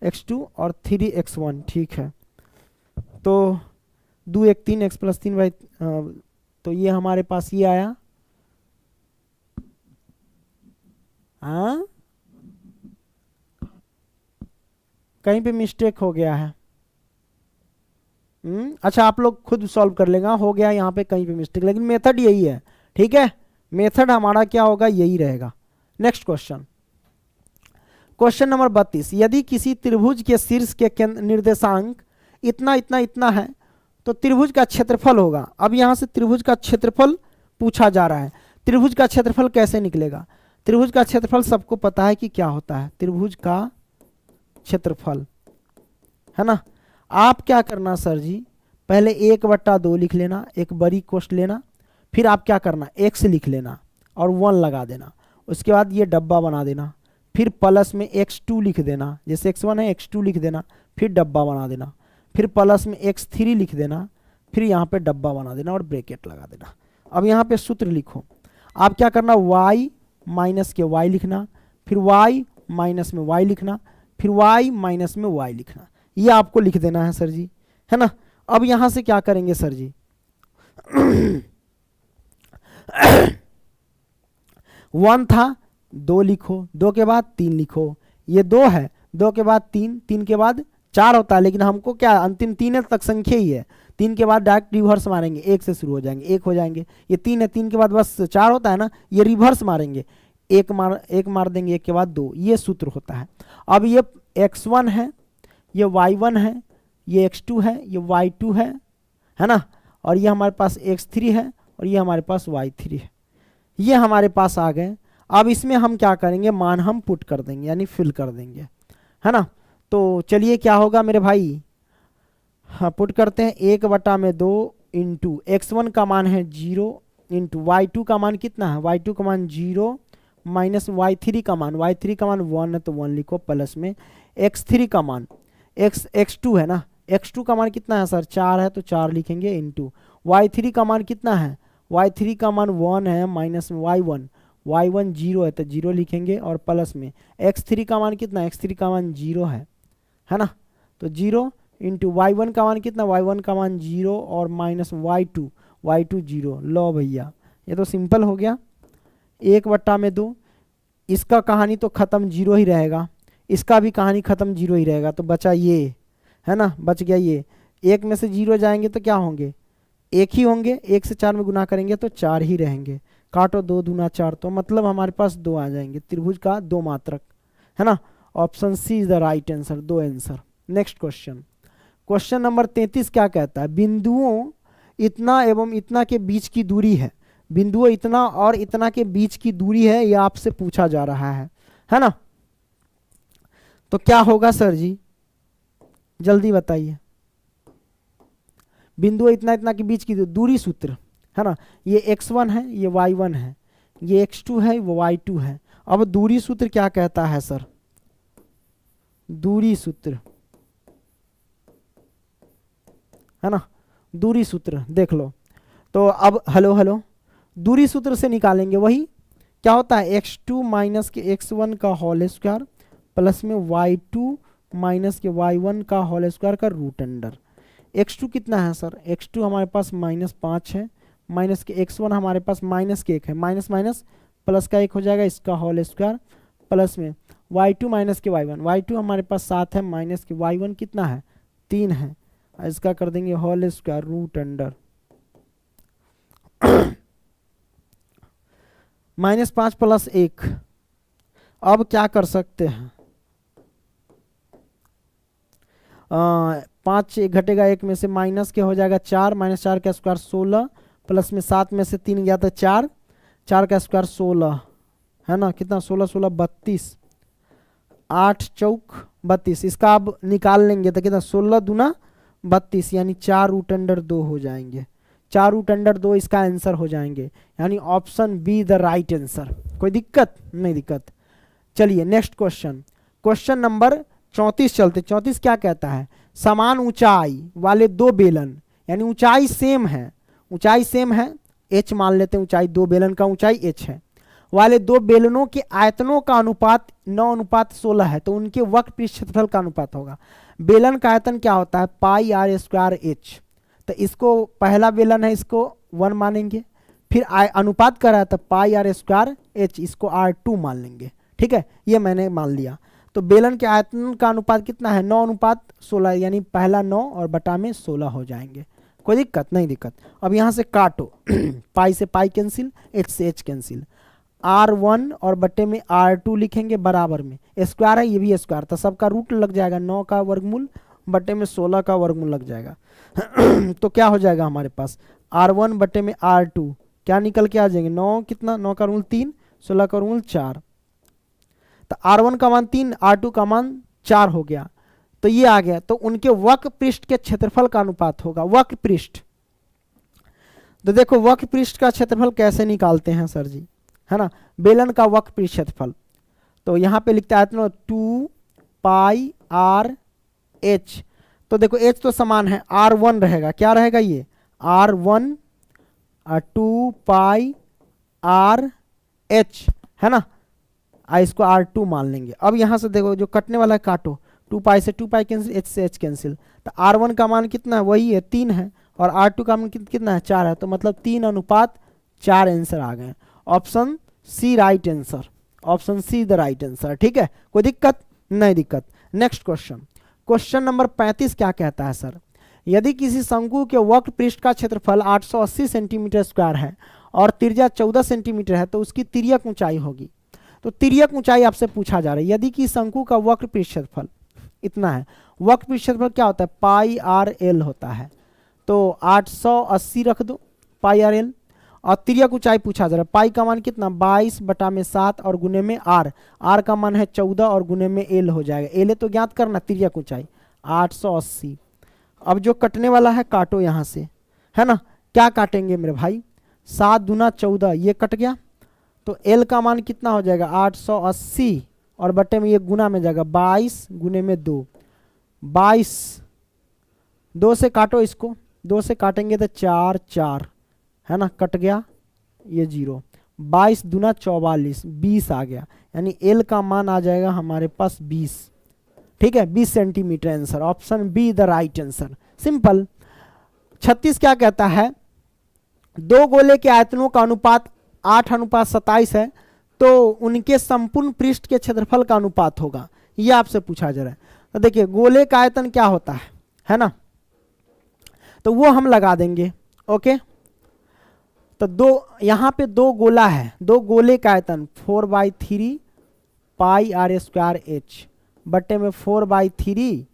x2 और 3 x1, ठीक है। तो 2 1 3 x प्लस 3 बाई, तो ये हमारे पास ये आया, हाँ कहीं पे मिस्टेक हो गया है। अच्छा आप लोग खुद सॉल्व कर लेगा, हो गया यहाँ पे कहीं पे मिस्टेक, लेकिन मेथड यही है। ठीक है, मेथड हमारा क्या होगा, यही रहेगा। नेक्स्ट क्वेश्चन, क्वेश्चन नंबर 32, यदि किसी त्रिभुज के शीर्ष के निर्देशांक इतना इतना इतना है तो त्रिभुज का क्षेत्रफल होगा। अब यहाँ से त्रिभुज का क्षेत्रफल पूछा जा रहा है। त्रिभुज का क्षेत्रफल कैसे निकलेगा, त्रिभुज का क्षेत्रफल सबको पता है कि क्या होता है, त्रिभुज का क्षेत्रफल, है ना। आप क्या करना सर जी, पहले 1/2 लिख लेना, एक बड़ी कोष्ठ लेना, फिर आप क्या करना x लिख लेना और 1 लगा देना, उसके बाद ये डब्बा बना देना, फिर प्लस में x2 लिख देना, जैसे x1 है x2 लिख देना, फिर डब्बा बना देना, फिर प्लस में x3 लिख देना, फिर यहाँ पे डब्बा बना देना और ब्रैकेट लगा देना। अब यहाँ पे सूत्र लिखो, आप क्या करना y माइनस के y लिखना, फिर y माइनस में y लिखना, फिर y माइनस में y लिखना, ये आपको लिख देना है सर जी, है ना। अब यहाँ से क्या करेंगे सर जी, 1 था, 2 लिखो, 2 के बाद 3 लिखो, ये 2 है, 2 के बाद 3, 3 के बाद 4 होता है, लेकिन हमको क्या अंतिम 3 तक संख्या ही है, 3 के बाद डायरेक्ट रिवर्स मारेंगे, 1 से शुरू हो जाएंगे, 1 हो जाएंगे, ये 3 है, 3 के बाद बस 4 होता है ना, ये रिवर्स मारेंगे, 1 मार देंगे, 1 के बाद 2, ये सूत्र होता है। अब ये x1 है, ये y1 है, ये x2 है, ये y2 है ना, और ये हमारे पास x3 है और ये हमारे पास y3 है, ये हमारे पास आ गए। अब इसमें हम क्या करेंगे, मान हम पुट कर देंगे, यानी फिल कर देंगे, है ना। तो चलिए क्या होगा मेरे भाई, हाँ पुट करते हैं, 1/2 इंटू x1 का मान है 0 इंटू y2 का मान कितना है, y2 का मान 0 माइनस y3 का मान 1 है तो 1 लिखो, प्लस में x3 का मान x2 है ना, x2 का मान कितना है सर, 4 है तो 4 लिखेंगे, इंटू y3 का मान कितना है, y3 का मान 1 है, माइनस में y1 0 है तो 0 लिखेंगे, और प्लस में x3 का मान कितना है, x3 का मान 0 है ना, तो 0 इंटू y1 का मान कितना, y1 का मान 0 और माइनस y2 0। लो भैया ये तो सिंपल हो गया, 1/2, इसका कहानी तो ख़त्म 0 ही रहेगा, इसका भी कहानी ख़त्म 0 ही रहेगा, तो बचा ये है ना, बच गया ये। एक में से 0 जाएंगे तो क्या होंगे, एक ही होंगे। 1 से 4 में गुना करेंगे तो 4 ही रहेंगे। काटो 2 दूना 4, तो मतलब हमारे पास 2 आ जाएंगे। त्रिभुज का 2 मात्रक, है ना। Option C is the right answer, 2 answer. Next question, question number 33 क्या कहता है, बिंदुओं इतना एवं इतना के बीच की दूरी है। बिंदुओं इतना और इतना के बीच की दूरी है, यह आपसे पूछा जा रहा है ना। तो क्या होगा सर जी, जल्दी बताइए। बिंदु इतना इतना के बीच की दूरी सूत्र, है ना। ये x1 है, ये y1 है, ये x2 है, वो y2 है। अब दूरी सूत्र क्या कहता है सर, दूरी सूत्र, है ना। दूरी सूत्र देख लो। तो अब हेलो दूरी सूत्र से निकालेंगे, वही क्या होता है, x2 माइनस के x1 का होल स्क्वायर प्लस में y2 माइनस के y1 का होल स्क्वायर का रूट अंडर। x2 कितना है सर, x2 हमारे पास -5 है, माइनस के x1 हमारे पास माइनस के 1 है, माइनस माइनस प्लस का 1 हो जाएगा, इसका होल स्क्वायर प्लस में y2 माइनस के y1, y2 हमारे पास 7 है, माइनस के y1 कितना है 3 है, इसका कर देंगे whole square root under -5 plus 1। अब क्या कर सकते हैं, 5 घटेगा 1 में से, माइनस के हो जाएगा 4, -4 का स्क्वायर 16, प्लस में 7 में से 3 गया तो 4, 4 का स्क्वायर 16, है ना। कितना 16 16 32, 8 चौक 32। इसका अब निकाल लेंगे तो कितना 16 दूना 32, यानी 4 रूट अंडर 2 हो जाएंगे। 4 रूट अंडर 2 इसका आंसर हो जाएंगे, यानी option be the right answer. कोई दिक्कत नहीं, दिक्कत। चलिए नेक्स्ट क्वेश्चन, क्वेश्चन नंबर 34 चलते। 34 क्या कहता है, समान ऊंचाई वाले 2 बेलन, यानी ऊंचाई सेम है, ऊंचाई सेम है, h मान लेते हैं ऊंचाई, 2 बेलन का ऊंचाई h है, वाले 2 बेलनों के आयतनों का अनुपात 9:16 है, तो उनके वक्र पृष्ठ क्षेत्रफल का अनुपात होगा। बेलन का आयतन क्या होता है, पाई आर स्क्वायर h। तो इसको पहला बेलन है, इसको 1 मानेंगे, फिर अनुपात कर रहा है तो पाई आर स्क्वायर h, इसको r2 मान लेंगे। ठीक है, ये मैंने मान लिया। तो बेलन के आयतन का अनुपात कितना है, 9:16, यानी पहला 9 और बटा में 16 हो जाएंगे। कोई दिक्कत नहीं, दिक्कत। अब यहाँ से काटो पाई से पाई कैंसिल, h से h कैंसिल, r1 और बटे में r2 लिखेंगे बराबर में, स्क्वायर है, ये भी स्क्वायर था, सबका रूट लग जाएगा, 9 का वर्गमूल बटे में 16 का वर्गमूल लग जाएगा तो क्या हो जाएगा हमारे पास, r1 बटे में r2 क्या निकल के आ जाएंगे, 9 कितना, 9 का रूल 3, 16 का रूल 4, तो r1 का मान 3, r2 का मान 4 हो गया। तो ये आ गया, तो उनके वक्र पृष्ठ के क्षेत्रफल का अनुपात होगा, वक्र पृष्ठ। तो देखो वक्र पृष्ठ का क्षेत्रफल कैसे निकालते हैं सर जी, है ना, बेलन का वक्र पृष्ठ क्षेत्रफल। तो यहाँ पे लिखता है 2 पाई आर एच। तो देखो एच तो समान है, r1 रहेगा, क्या रहेगा ये r1 2 पाई आर एच, है ना, इसको r2 मान लेंगे। अब यहाँ से देखो जो कटने वाला है काटो, 2 पाई से 2 पाई कैंसिल, h से h कैंसिल, तो r1 का मान कितना है, वही है 3 है, और r2 का मान कितना है 4 है, तो मतलब 3:4 आंसर आ गए। Option C right answer, option C the right answer. ठीक है, कोई दिक्कत नहीं, दिक्कत। नेक्स्ट क्वेश्चन, क्वेश्चन नंबर 35 क्या कहता है सर, यदि किसी शंकु के वक्र पृष्ठ का क्षेत्रफल 880 सेंटीमीटर स्क्वायर है और त्रिज्या 14 सेंटीमीटर है, तो उसकी तिर्यक ऊंचाई होगी। तो तिर्यक ऊंचाई आपसे पूछा जा रहा है, यदि कि शंकु का वक्र पृष्ठ क्षेत्रफल इतना है, वक्र पृष्ठ क्षेत्रफल क्या होता है, पाई आर एल होता है, तो 880 रख दो पाई आर एल, और तिर्यक ऊंचाई पूछा जा रहा है, पाई का मान कितना 22 बटा में 7 और गुने में आर, आर का मान है 14 और गुने में एल हो जाएगा, एल तो ज्ञात करना, तिर्यक ऊंचाई 880। अब जो कटने वाला है काटो यहाँ से, है ना, क्या काटेंगे मेरे भाई, 7 दूना 14, ये कट गया, तो एल का मान कितना हो जाएगा 880 और बटे में ये गुना में जाएगा 22 गुने में 2, 22, 2 से काटो इसको, 2 से काटेंगे तो 4 4, है ना, कट गया ये 0, 22 दूना 44, 20 आ गया, यानी एल का मान आ जाएगा हमारे पास 20। ठीक है, 20 centimetre answer, option be the right answer, simple. 36 क्या कहता है, 2 गोले के आयतनों का अनुपात 8:27 है, तो उनके संपूर्ण पृष्ठ के क्षेत्रफल का अनुपात होगा, यह आपसे पूछा जा रहा है। तो देखिए गोले का आयतन क्या होता है ना, तो वो हम लगा देंगे। ओके, तो दो यहाँ पे दो गोला है, दो गोले का आयतन 4/3 पाई आर स्क्वायर एच बट्टे में 4/3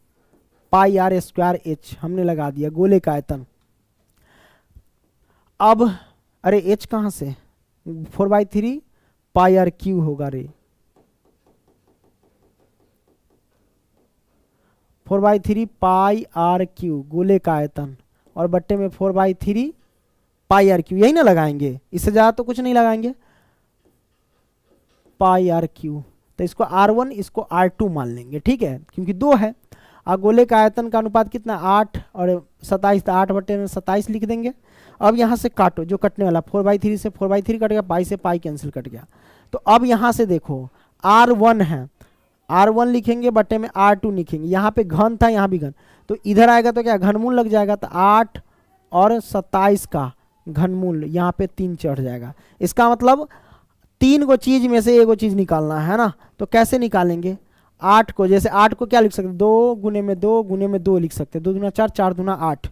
पाई आर स्क्वायर एच हमने लगा दिया गोले का आयतन। अब अरे एच कहाँ से, 4/3 पाई आर क्यू होगा रे, 4/3 पाई आर क्यू गोले का आयतन और बट्टे में 4/3 पाई आर क्यू, यही ना लगाएंगे, इससे ज़्यादा तो कुछ नहीं लगाएंगे, पाई आर क्यू। तो इसको R1 इसको R2 मान लेंगे, ठीक है, क्योंकि दो है। गोले का आयतन का अनुपात कितना, 8 और 27, तो 8 बट्टे में 27 लिख देंगे। अब यहाँ से काटो, जो कटने वाला 4/3 से 4/3 कट गया, पाई से पाई कैंसिल कट गया। तो अब यहाँ से देखो R1 है, R1 लिखेंगे बट्टे में R2 लिखेंगे, यहाँ पे घन था यहाँ भी घन, तो इधर आएगा तो क्या घनमूल लग जाएगा, तो 8 और 27 का घनमूल यहाँ पे 3 चढ़ जाएगा। इसका मतलब 3 को चीज में से एक चीज निकालना है ना, तो कैसे निकालेंगे, 8 को, जैसे 8 को क्या लिख सकते, 2 गुने में 2 गुने में 2 लिख सकते, 2 दूना 4 4 दूना 8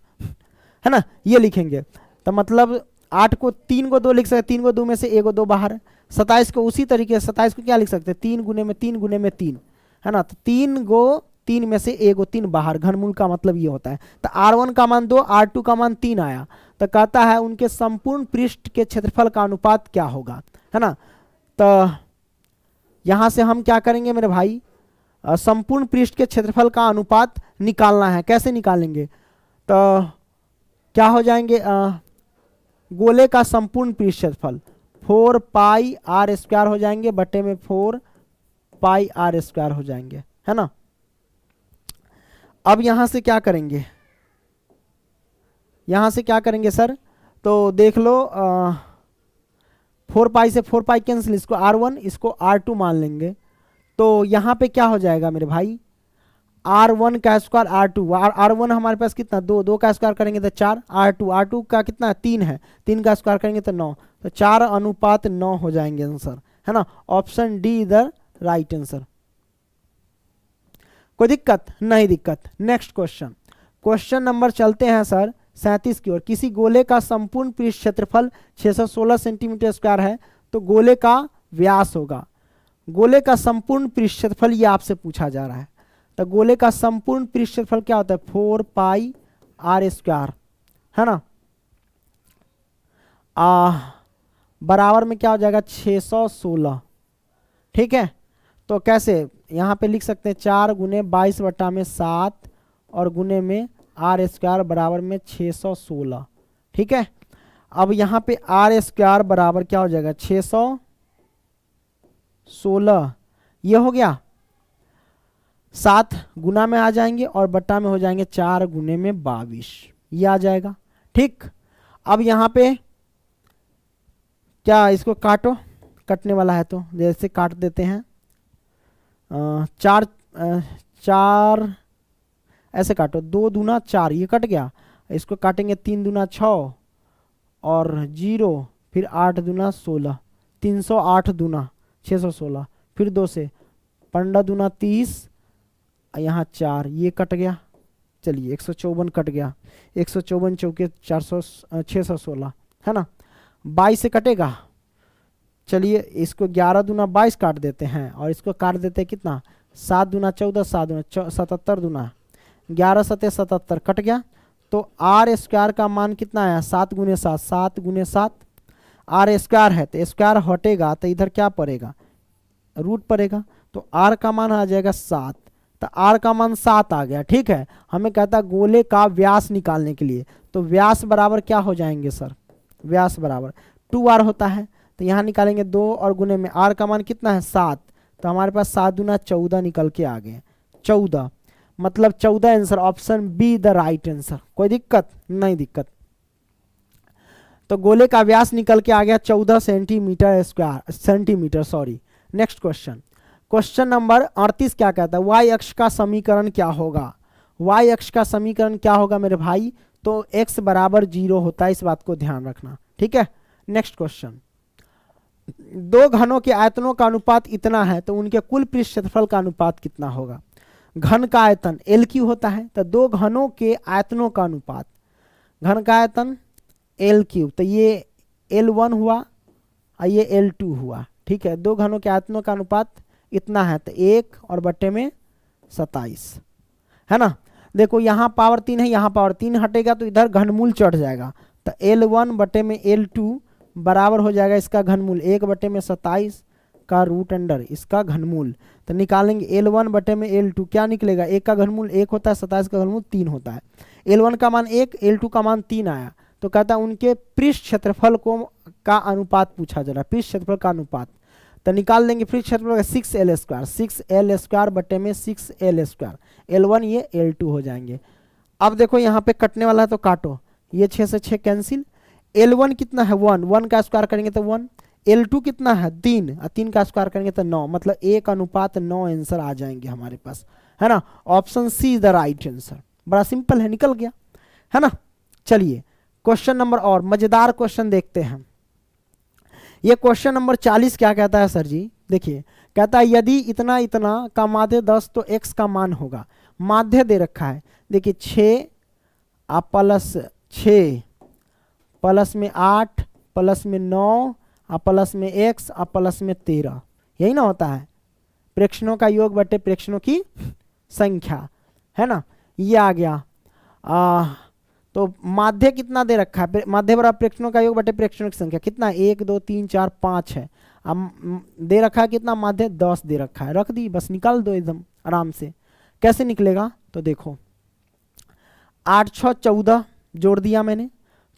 है ना, ये लिखेंगे। तो मतलब 8 को 3 को 2 लिख सकते, 3 को 2 में से 1 को 2 बाहर है। 27 को उसी तरीके से 27 को क्या लिख सकते, 3 गुने में 3 गुने में 3 है ना, तो 3 को 3 में से 1 को 3 बाहर, घनमूल का मतलब ये होता है। तो R1 का मान 2, R2 का मान 3 आया। तो कहता है उनके संपूर्ण पृष्ठ के क्षेत्रफल का अनुपात क्या होगा, है ना। तो यहां से हम क्या करेंगे मेरे भाई, संपूर्ण पृष्ठ के क्षेत्रफल का अनुपात निकालना है। कैसे निकालेंगे, तो क्या हो जाएंगे, गोले का संपूर्ण पृष्ठ क्षेत्रफल 4 पाई आर स्क्वायर हो जाएंगे बट्टे में 4 पाई आर स्क्वायर हो जाएंगे, है ना। अब यहां से क्या करेंगे, यहां से क्या करेंगे सर, तो देख लो 4 पाई से 4 पाई कैंसिल, इसको R1 इसको R2 मान लेंगे। तो यहाँ पे क्या हो जाएगा मेरे भाई, R1 का स्क्वायर R2, R1 हमारे पास कितना 2, 2 का स्क्वायर करेंगे तो 4, R2 का कितना 3 है, 3 का स्क्वायर करेंगे तो 9, तो 4:9 हो जाएंगे आंसर, है ना। ऑप्शन डी इधर राइट आंसर। कोई दिक्कत नहीं, दिक्कत। नेक्स्ट क्वेश्चन, क्वेश्चन नंबर चलते हैं सर 37 की ओर। किसी गोले का संपूर्ण पृष्ठ क्षेत्रफल 616 सेंटीमीटर स्क्वायर है, तो गोले का व्यास होगा, गोले का संपूर्ण पृष्ठ क्षेत्रफल ये आपसे पूछा जा रहा है। तो गोले का संपूर्ण पृष्ठ क्षेत्रफल क्या होता है, 4 पाई आर स्क्वायर, है ना, बराबर में क्या हो जाएगा 616, ठीक है। तो कैसे यहाँ पे लिख सकते हैं 4 गुने 22 बटा में 7 और गुने में आर स्क्वायर बराबर में 616, ठीक है। अब यहाँ पे आर स्क्वायर बराबर क्या हो जाएगा 616, ये हो गया, 7 गुना में आ जाएंगे और बट्टा में हो जाएंगे 4 गुने में 22, ये आ जाएगा, ठीक। अब यहाँ पे क्या, इसको काटो, कटने वाला है तो जैसे काट देते हैं, 4 ऐसे काटो, 2 दूना 4, ये कट गया, इसको काटेंगे 3 दूना 6 और 0, फिर 8 दूना 16, 308 दूना 616, फिर 2 से 15 दूना 30, यहाँ 4, ये कट गया, चलिए 154 कट गया, 154 चौके 616, है ना। 22 से कटेगा, चलिए इसको 11 दूना 22 काट देते हैं और इसको काट देते हैं कितना, 7 दूना 14, 7 दूना 77 दूना 11 सते 77 कट गया। तो आर स्क्वायर का मान कितना आया, 7 गुने 7, 7 गुने 7, आर स्क्वायर है तो स्क्वायर हटेगा तो इधर क्या पड़ेगा, रूट पड़ेगा, तो आर का मान आ जाएगा 7, तो आर का मान 7 आ गया, ठीक है। हमें कहता है गोले का व्यास निकालने के लिए, तो व्यास बराबर क्या हो जाएंगे सर, व्यास बराबर 2r होता है, तो यहाँ निकालेंगे 2 और गुने में आर का मान कितना है 7, तो हमारे पास 7 दूना 14 निकल के आ गए, 14, मतलब 14 answer, option be the right answer. कोई दिक्कत नहीं, दिक्कत। तो गोले का व्यास निकल के आ गया 14 centimetre square, centimetre sorry. Next question, question number 38 क्या कहता है, वाई अक्ष का समीकरण क्या होगा, वाई अक्ष का समीकरण क्या होगा मेरे भाई, तो x बराबर 0 होता है, इस बात को ध्यान रखना, ठीक है। नेक्स्ट क्वेश्चन, दो घनों के आयतनों का अनुपात इतना है तो उनके कुल पृष्ठ क्षेत्रफल का अनुपात कितना होगा। घन का आयतन एल क्यू होता है, तो दो घनों के आयतनों का अनुपात, घन का आयतन एल क्यूब, तो ये L1 हुआ और ये L2 हुआ, ठीक है। दो घनों के आयतनों का अनुपात इतना है, तो 1 और बट्टे में 27 है ना। देखो यहाँ पावर 3 है, यहाँ पावर 3 हटेगा तो इधर घनमूल चढ़ जाएगा, तो L1 बटे में L2 बराबर हो जाएगा इसका घनमूल 1 बटे में 27 का रूट अंडर इसका घनमूल। तो निकालेंगे L1 बटे में L2, क्या निकलेगा, 1 का घनमूल 1 होता है, 27 का घनमूल 3 होता है। L1 का मान 1, L2 का मान 3 आया, तो कहता है उनके पृष्ठ क्षेत्रफल को का अनुपात पूछा जा रहा है, पृष्ठ क्षेत्रफल का अनुपात। तो निकाल लेंगे पृष्ठ क्षेत्रफल 6L², 6L² बटे में 6L², L1 ये L2 हो जाएंगे। अब देखो यहाँ पे कटने वाला है तो काटो, ये 6 से 6 कैंसिल, L1 कितना है 1, 1 का स्क्वायर करेंगे तो 1, L2 कितना है 3, 3 का स्क्वायर करेंगे तो 9, मतलब 1:9 आंसर आ जाएंगे हमारे पास, है ना। Option C is the right answer, बड़ा सिंपल है, निकल गया, है ना। चलिए क्वेश्चन नंबर और मजेदार क्वेश्चन देखते हैं। ये क्वेश्चन नंबर 40 क्या कहता है सर जी, देखिए कहता है यदि इतना इतना का माध्य 10 तो x का मान होगा। माध्य दे रखा है, देखिए 6 प्लस 6 प्लस में 8 प्लस में 9 प्लस में x प्लस में 13, यही ना होता है प्रेक्षणों का योग बटे प्रेक्षणों की संख्या, है ना। ये आ गया तो माध्य कितना दे रखा है, माध्य बराबर प्रेक्षणों का योग बटे प्रेक्षणों की संख्या कितना, 1 2 3 4 5 है। अब दे रखा है कितना, माध्य 10 दे रखा है, रख दी, बस निकाल दो एकदम आराम से। कैसे निकलेगा, तो देखो 8 6 14 जोड़ दिया मैंने,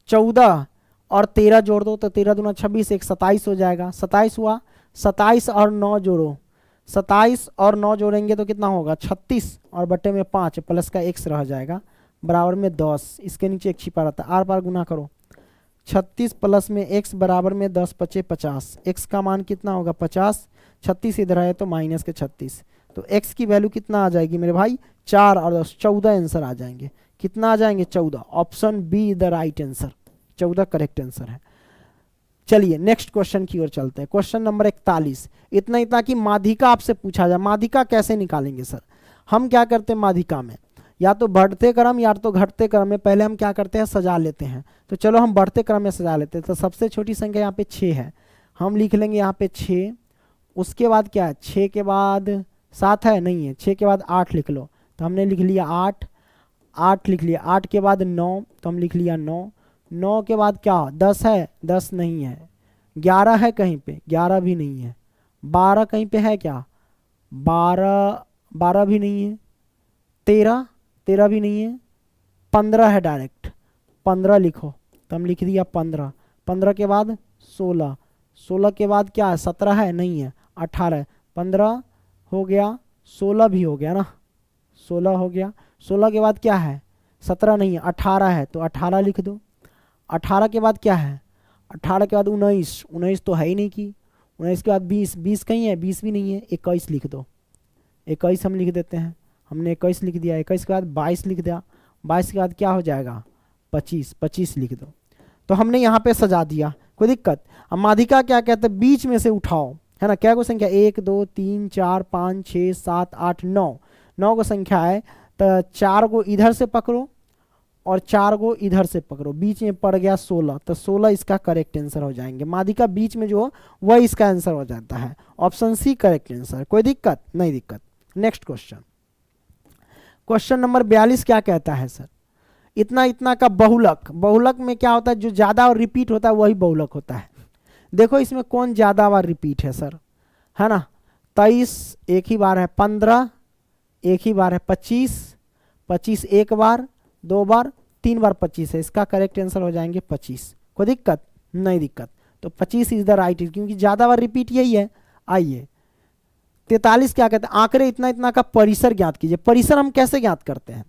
14 और 13 जोड़ दो तो 13 दूना 26, 1 27 हो जाएगा, 27 हुआ। 27 और 9 जोड़ो, 27 और 9 जोड़ेंगे तो कितना होगा 36 और बटे में 5 प्लस का x रह जाएगा बराबर में 10, इसके नीचे एक छिपा रहता है, आर पार गुना करो, 36 प्लस में x बराबर में 10 पचे 50, x का मान कितना होगा 50, 36 इधर है तो माइनस के 36, तो x की वैल्यू कितना आ जाएगी मेरे भाई 4 और 10 14 आंसर आ जाएंगे। कितना आ जाएंगे 14, option be the right answer, 14 correct answer है। चलिए नेक्स्ट क्वेश्चन की ओर चलते हैं। क्वेश्चन नंबर 41, इतना इतना कि माध्यिका आपसे पूछा जाए, माध्यिका कैसे निकालेंगे सर। हम क्या करते हैं माध्यिका में, या तो बढ़ते क्रम या तो घटते क्रम में पहले हम क्या करते हैं सजा लेते हैं, तो चलो हम बढ़ते क्रम में सजा लेते हैं। तो सबसे छोटी संख्या यहाँ पे 6 है, हम लिख लेंगे यहाँ पे 6, उसके बाद क्या है 6 के बाद 7 है नहीं है, 6 के बाद 8 लिख लो, तो हमने लिख लिया 8, 8 लिख लिया, 8 के बाद 9 तो हम लिख लिया 9, 9 के बाद क्या 10 है, 10 नहीं है, 11 है कहीं पे, 11 भी नहीं है, 12 कहीं पे है क्या 12, 12 भी नहीं है, 13, 13 भी नहीं है, 15 है डायरेक्ट, 15 लिखो तो हम लिख दिया 15, 15 के बाद 16, 16 के बाद क्या है 17 है नहीं है, 18, 15 हो गया, 16 भी हो गया ना, 16 हो गया, 16 के बाद क्या है 17 नहीं है, 18 है तो 18 लिख दो, 18 के बाद क्या है 18 के बाद 19, 19 तो है ही नहीं की, 19 के बाद 20, 20 कहीं है 20 भी नहीं है, 21 लिख दो, 21 हम लिख देते हैं, हमने 21 लिख दिया, 21 के बाद 22 लिख दिया, 22 के बाद क्या हो जाएगा 25, 25 लिख दो। तो हमने यहाँ पे सजा दिया, कोई दिक्कत। अब माध्यिका क्या कहते हैं बीच में से उठाओ, है ना, क्या को संख्या 1 2 3 4 5 6 7 8 9, 9 को संख्या है, तो 4 को इधर से पकड़ो और 4 को इधर से पकड़ो, बीच में पड़ गया 16, तो 16 इसका करेक्ट आंसर हो जाएंगे। माध्यिका बीच में जो वह इसका आंसर हो जाता है, ऑप्शन सी करेक्ट आंसर, कोई दिक्कत नहीं दिक्कत। नेक्स्ट क्वेश्चन, क्वेश्चन नंबर 42 क्या कहता है सर, इतना इतना का बहुलक, बहुलक में क्या होता है जो ज्यादा और रिपीट होता है वही बहुलक होता है। देखो इसमें कौन ज्यादा बार रिपीट है सर, है ना, 23 एक ही बार है, 15 एक ही बार है, 25, 25 एक बार, 2 बार, 3 बार 25 है, इसका करेक्ट आंसर हो जाएंगे 25, कोई दिक्कत नहीं दिक्कत। तो 25 इज द राइट, क्योंकि ज्यादा बार रिपीट यही है। आइए 43 क्या कहते हैं, आंकड़े इतना इतना का परिसर ज्ञात कीजिए। परिसर हम कैसे ज्ञात करते हैं,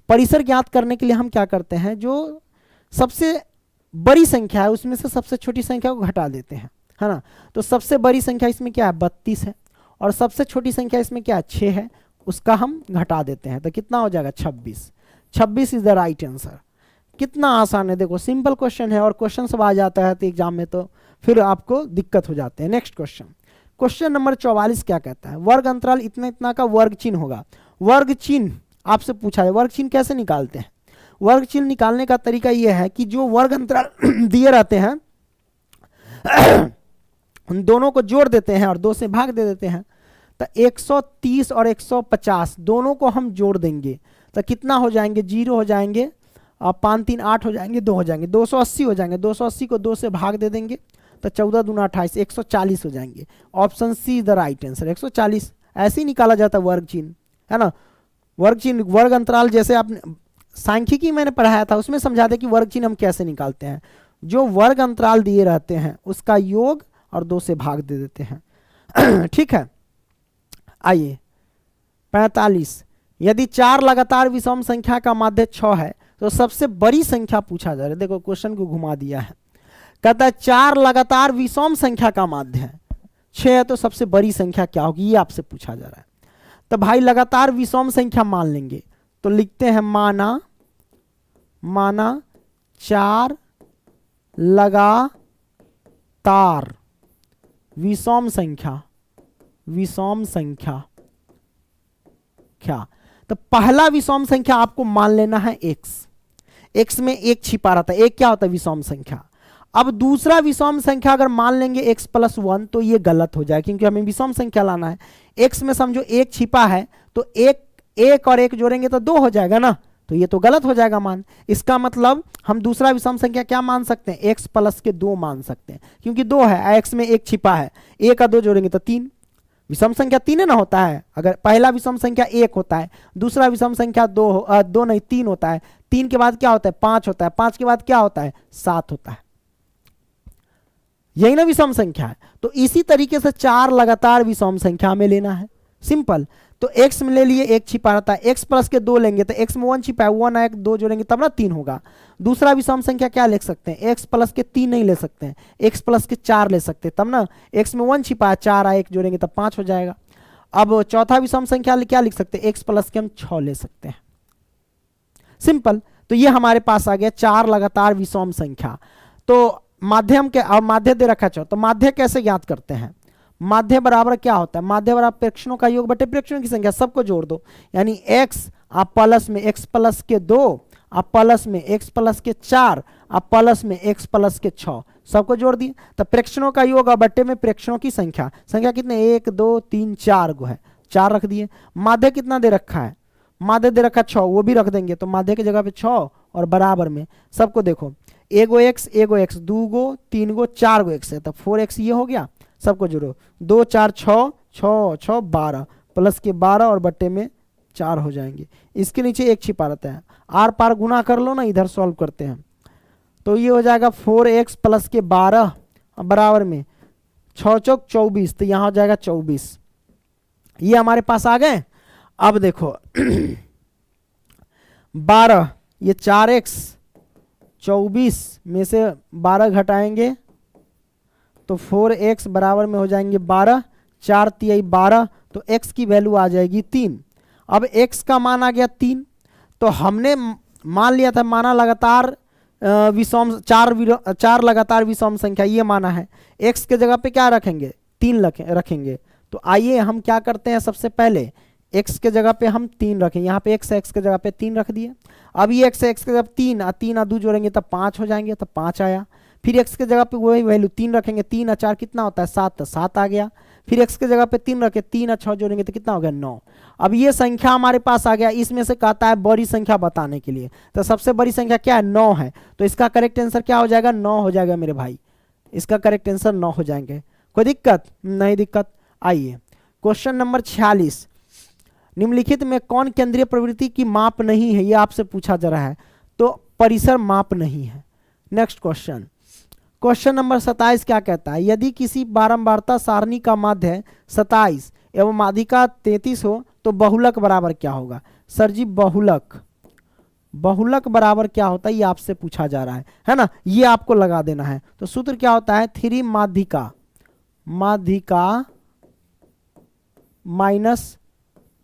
परिसर ज्ञात करने के लिए हम क्या करते हैं, जो सबसे बड़ी संख्या है उसमें से सबसे छोटी संख्या को घटा देते हैं, है ना। तो सबसे बड़ी संख्या इसमें क्या है 32 है, और सबसे छोटी संख्या इसमें क्या है 6 है, उसका हम घटा देते हैं, तो कितना हो जाएगा 26, 26 इज द राइट आंसर। कितना आसान है, देखो सिंपल क्वेश्चन है, और क्वेश्चन सब आ जाता है तो एग्जाम में तो फिर आपको दिक्कत हो जाते हैं। नेक्स्ट क्वेश्चन, क्वेश्चन नंबर 44 क्या कहता है, वर्ग अंतराल इतना इतना का वर्ग चिन्ह होगा। वर्ग चिन्ह आपसे पूछा है, वर्ग चिन्ह कैसे निकालते हैं? वर्ग चिन्ह निकालने का तरीका यह है कि जो वर्ग अंतराल दिए रहते हैं उन दोनों को जोड़ देते हैं और 2 से भाग दे देते हैं। तो 130 और 150 दोनों को हम जोड़ देंगे तो कितना हो जाएंगे? 0 हो जाएंगे, 5 3 8 हो जाएंगे, 2 हो जाएंगे, 280 हो जाएंगे। 280 को 2 से भाग दे देंगे तो 14 दूना 28, 140 हो जाएंगे। Option C the right answer, 140। ऐसे ही निकाला जाता है वर्ग चिन्ह, है ना। वर्ग चिन्ह, वर्ग अंतराल जैसे आपने सांख्यिकी मैंने पढ़ाया था उसमें समझा दे कि वर्ग चिन्ह हम कैसे निकालते हैं। जो वर्ग अंतराल दिए रहते हैं उसका योग और 2 से भाग दे देते हैं ठीक है। आइए 45, यदि 4 लगातार विषम संख्या का माध्य 6 है तो सबसे बड़ी संख्या पूछा जा रहा है। देखो क्वेश्चन को घुमा दिया है, कहता है 4 लगातार विषम संख्या का माध्य है, 6 है तो सबसे बड़ी संख्या क्या होगी, ये आपसे पूछा जा रहा है। तो भाई लगातार विषम संख्या मान लेंगे तो लिखते हैं माना 4 लगातार विषम संख्या क्या। तो पहला विषम संख्या आपको मान लेना है x में 1 छिपा रहता है, 1 क्या होता है? विषम संख्या। अब दूसरा विषम संख्या अगर मान लेंगे x + 1 तो ये गलत हो जाए क्योंकि हमें विषम संख्या लाना है। x में समझो 1 छिपा है तो 1 और 1 जोड़ेंगे तो 2 हो जाएगा ना, तो ये तो गलत हो जाएगा मान। इसका मतलब हम दूसरा विषम संख्या क्या मान सकते हैं? x + 2 मान सकते हैं क्योंकि 2 है, x में 1 छिपा है, 1 और 2 जोड़ेंगे तो 3। विषम संख्या 3 ना होता है। अगर पहला विषम संख्या 1 होता है, दूसरा विषम संख्या 2 नहीं 3 होता है, 3 के बाद क्या होता है? 5 होता है, 5 के बाद क्या होता है? 7 होता है। यही ना विषम संख्या है। तो इसी तरीके से 4 लगातार विषम संख्या में लेना है, सिंपल। तो x में ले लिए 1 छिपा रहता है, x + 2 लेंगे तो x में 1 छिपा है, 1 1 2 जोड़ेंगे तब ना 3 होगा। दूसरा विषम संख्या क्या लिख सकते हैं? x + 3 नहीं ले सकते हैं, x + 4 ले सकते हैं तब ना। x में 1 छिपा है, 4 1 जोड़ेंगे तब 5 हो जाएगा। अब चौथा विषम संख्या क्या लिख सकते हैं? x + हम 6 ले सकते हैं, सिंपल। तो ये हमारे पास आ गया 4 लगातार विषम संख्या। तो माध्यम के और माध्य दे रखा है, तो माध्य कैसे ज्ञात करते हैं? माध्य बराबर क्या होता है? माध्य बराबर प्रेक्षणों का योग बटे प्रेक्षणों की संख्या, सबको जोड़ दो। यानी x आप प्लस में x + 2 आप प्लस में x + 4 आप प्लस में x + 6 सबको जोड़ दिए। तो प्रेक्षणों का योग और बट्टे में प्रेक्षणों की संख्या कितने? 1 2 3 4 गो है, 4 रख दिए। माध्य कितना दे रखा है? माध्य दे रखा 6, वो भी रख देंगे। तो माध्य की जगह पे 6 और बराबर में सबको देखो, 1 गो x 2 गो 3 गो 4 गो x है तो 4x ये हो गया, सबको जोड़ो। 2 4 6 6 6 12 प्लस के 12 और बट्टे में 4 हो जाएंगे। इसके नीचे 1 छिपा रहता है, आर पार गुना कर लो ना, इधर सॉल्व करते हैं तो ये हो जाएगा 4x + के 12 बराबर में 6 चौक 24, तो यहाँ हो जाएगा 24। ये हमारे पास आ गए। अब देखो 12 ये 4x 24 में से 12 घटाएंगे तो 4x बराबर में हो जाएंगे 12, 4 तिहाई 12, तो x की वैल्यू आ जाएगी 3। अब x का मान आ गया 3, तो हमने मान लिया था माना लगातार विषम 4 लगातार विषम संख्या ये माना है। x के जगह पे क्या रखेंगे? 3 रखेंगे। तो आइए हम क्या करते हैं, सबसे पहले x के जगह पे हम 3 रखें, यहाँ पे x के जगह पे 3 रख दिए। अब ये x के जगह 3 और 2 जोड़ेंगे तब 5 हो जाएंगे, तब 5 आया। फिर x के जगह पे वही वैल्यू 3 रखेंगे, 3 और 4 कितना होता है? 7, तो 7 आ गया। फिर x के जगह पे 3 रखे, 3 और 6 जोड़ेंगे तो कितना हो गया? 9। अब ये संख्या हमारे पास आ गया। इसमें से कहता है बड़ी संख्या बताने के लिए, तो सबसे बड़ी संख्या क्या है? 9 है। तो इसका करेक्ट आंसर क्या हो जाएगा? 9 हो जाएगा मेरे भाई, इसका करेक्ट आंसर 9 हो जाएंगे। कोई दिक्कत नहीं? दिक्कत। आइए क्वेश्चन नंबर 46, निम्नलिखित में कौन केंद्रीय प्रवृत्ति की माप नहीं है? ये आपसे पूछा जा रहा है, तो परिसर माप नहीं है। नेक्स्ट क्वेश्चन, क्वेश्चन नंबर 27 क्या कहता है? यदि किसी बारंबारता सारणी का माध्य 27 एवं माध्यिका 33 हो तो बहुलक बराबर क्या होगा? सर जी बहुलक बराबर क्या होता है ये आपसे पूछा जा रहा है ना। ये आपको लगा देना है। तो सूत्र क्या होता है? 3 माध्यिका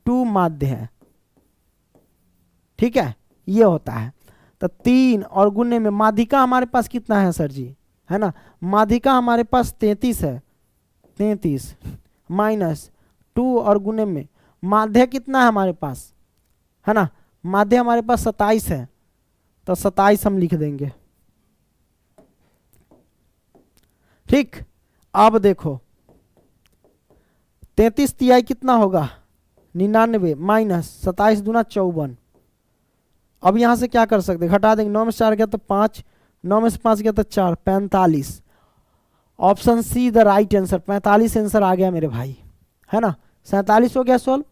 -2 माध्य है, ठीक है, ये होता है। तो 3 और गुने में माध्यिका हमारे पास कितना है सर जी? है ना, माध्यिका हमारे पास 33 है, 33 -2 और गुने में माध्य कितना है हमारे पास, है ना, माध्य हमारे पास 27 है, तो 27 हम लिख देंगे। ठीक, अब देखो 33 तिहाई कितना होगा 99 माइनस 27 दूना 54। अब यहां से क्या कर सकते, घटा देंगे, 9 में से 4 गया तो 5, 9 में से 5 गया तो 4, 45। Option C the right answer, 45 answer आ गया मेरे भाई, है ना। 47 हो गया सोल्व।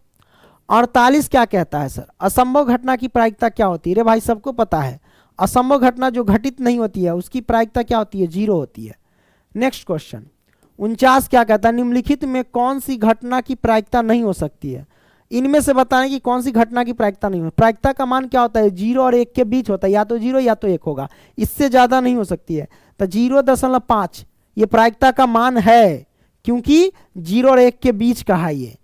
48 क्या कहता है सर, असंभव घटना की प्रायिकता क्या होती है। रे भाई सबको पता है, असंभव घटना जो घटित नहीं होती है उसकी प्रायिकता क्या होती है, 0 होती है। नेक्स्ट क्वेश्चन 49 क्या कहता है, निम्नलिखित में कौन सी घटना की प्रायिकता नहीं हो सकती है। इनमें से बताएं कि कौन सी घटना की प्रायिकता नहीं हो। प्रायिकता का मान क्या होता है, 0 और 1 के बीच होता है, या तो 0 या तो 1 होगा, इससे ज्यादा नहीं हो सकती है। तो 0.5 ये प्रायिकता का मान है, क्योंकि 0 और 1 के बीच का है ये।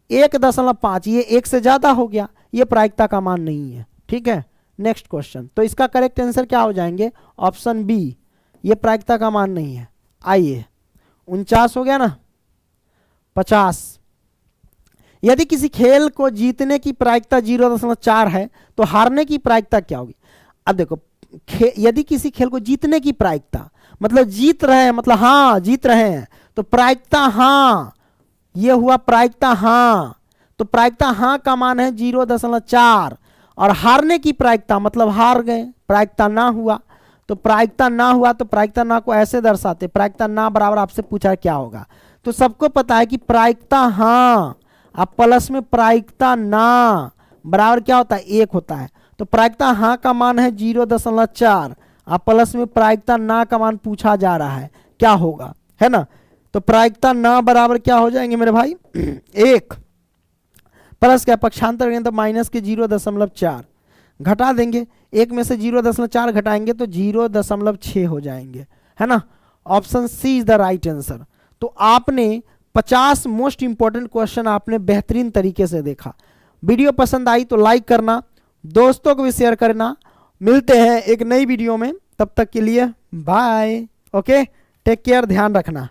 1.5 ये 1 से ज्यादा हो गया, ये प्रायिकता का मान नहीं है। ठीक है, नेक्स्ट क्वेश्चन, तो इसका करेक्ट आंसर क्या हो जाएंगे, ऑप्शन बी, ये प्रायिकता का मान नहीं है। आइए 49 हो गया ना। 50, यदि किसी खेल को जीतने की प्रायिकता 0.4 है तो हारने की प्रायिकता क्या होगी। अब देखो यदि किसी खेल को जीतने की प्रायिकता मतलब जीत रहे हैं, मतलब हाँ जीत रहे हैं, तो प्रायिकता हाँ, ये हुआ प्रायिकता हाँ, तो प्रायिकता हाँ का मान है 0.4। और हारने की प्रायिकता मतलब हार गए, प्रायिकता ना हुआ, तो प्रायिकता ना हुआ तो प्रायिकता ना को ऐसे दर्शाते, प्रायिकता ना बराबर आपसे पूछा क्या होगा, तो सबको पता है कि प्रायिकता हाँ अब प्लस में प्रायिकता ना बराबर क्या होता है, 1 होता है। तो प्रायिकता हाँ का मान है 0.4, अब प्लस में प्रायिकता ना का मान पूछा जा रहा है क्या होगा, है ना। तो प्रायिकता ना बराबर क्या हो जाएंगे मेरे भाई 1, प्लस क्या पक्षांतर करेंगे तो माइनस के 0.4, घटा देंगे 1 में से 0.4 घटाएंगे तो 0.6 हो जाएंगे, है ना। Option C is the right answer. तो आपने 50 मोस्ट इंपॉर्टेंट क्वेश्चन आपने बेहतरीन तरीके से देखा। वीडियो पसंद आई तो लाइक करना, दोस्तों को भी शेयर करना। मिलते हैं एक नई वीडियो में, तब तक के लिए बाय। ओके, टेक केयर, ध्यान रखना।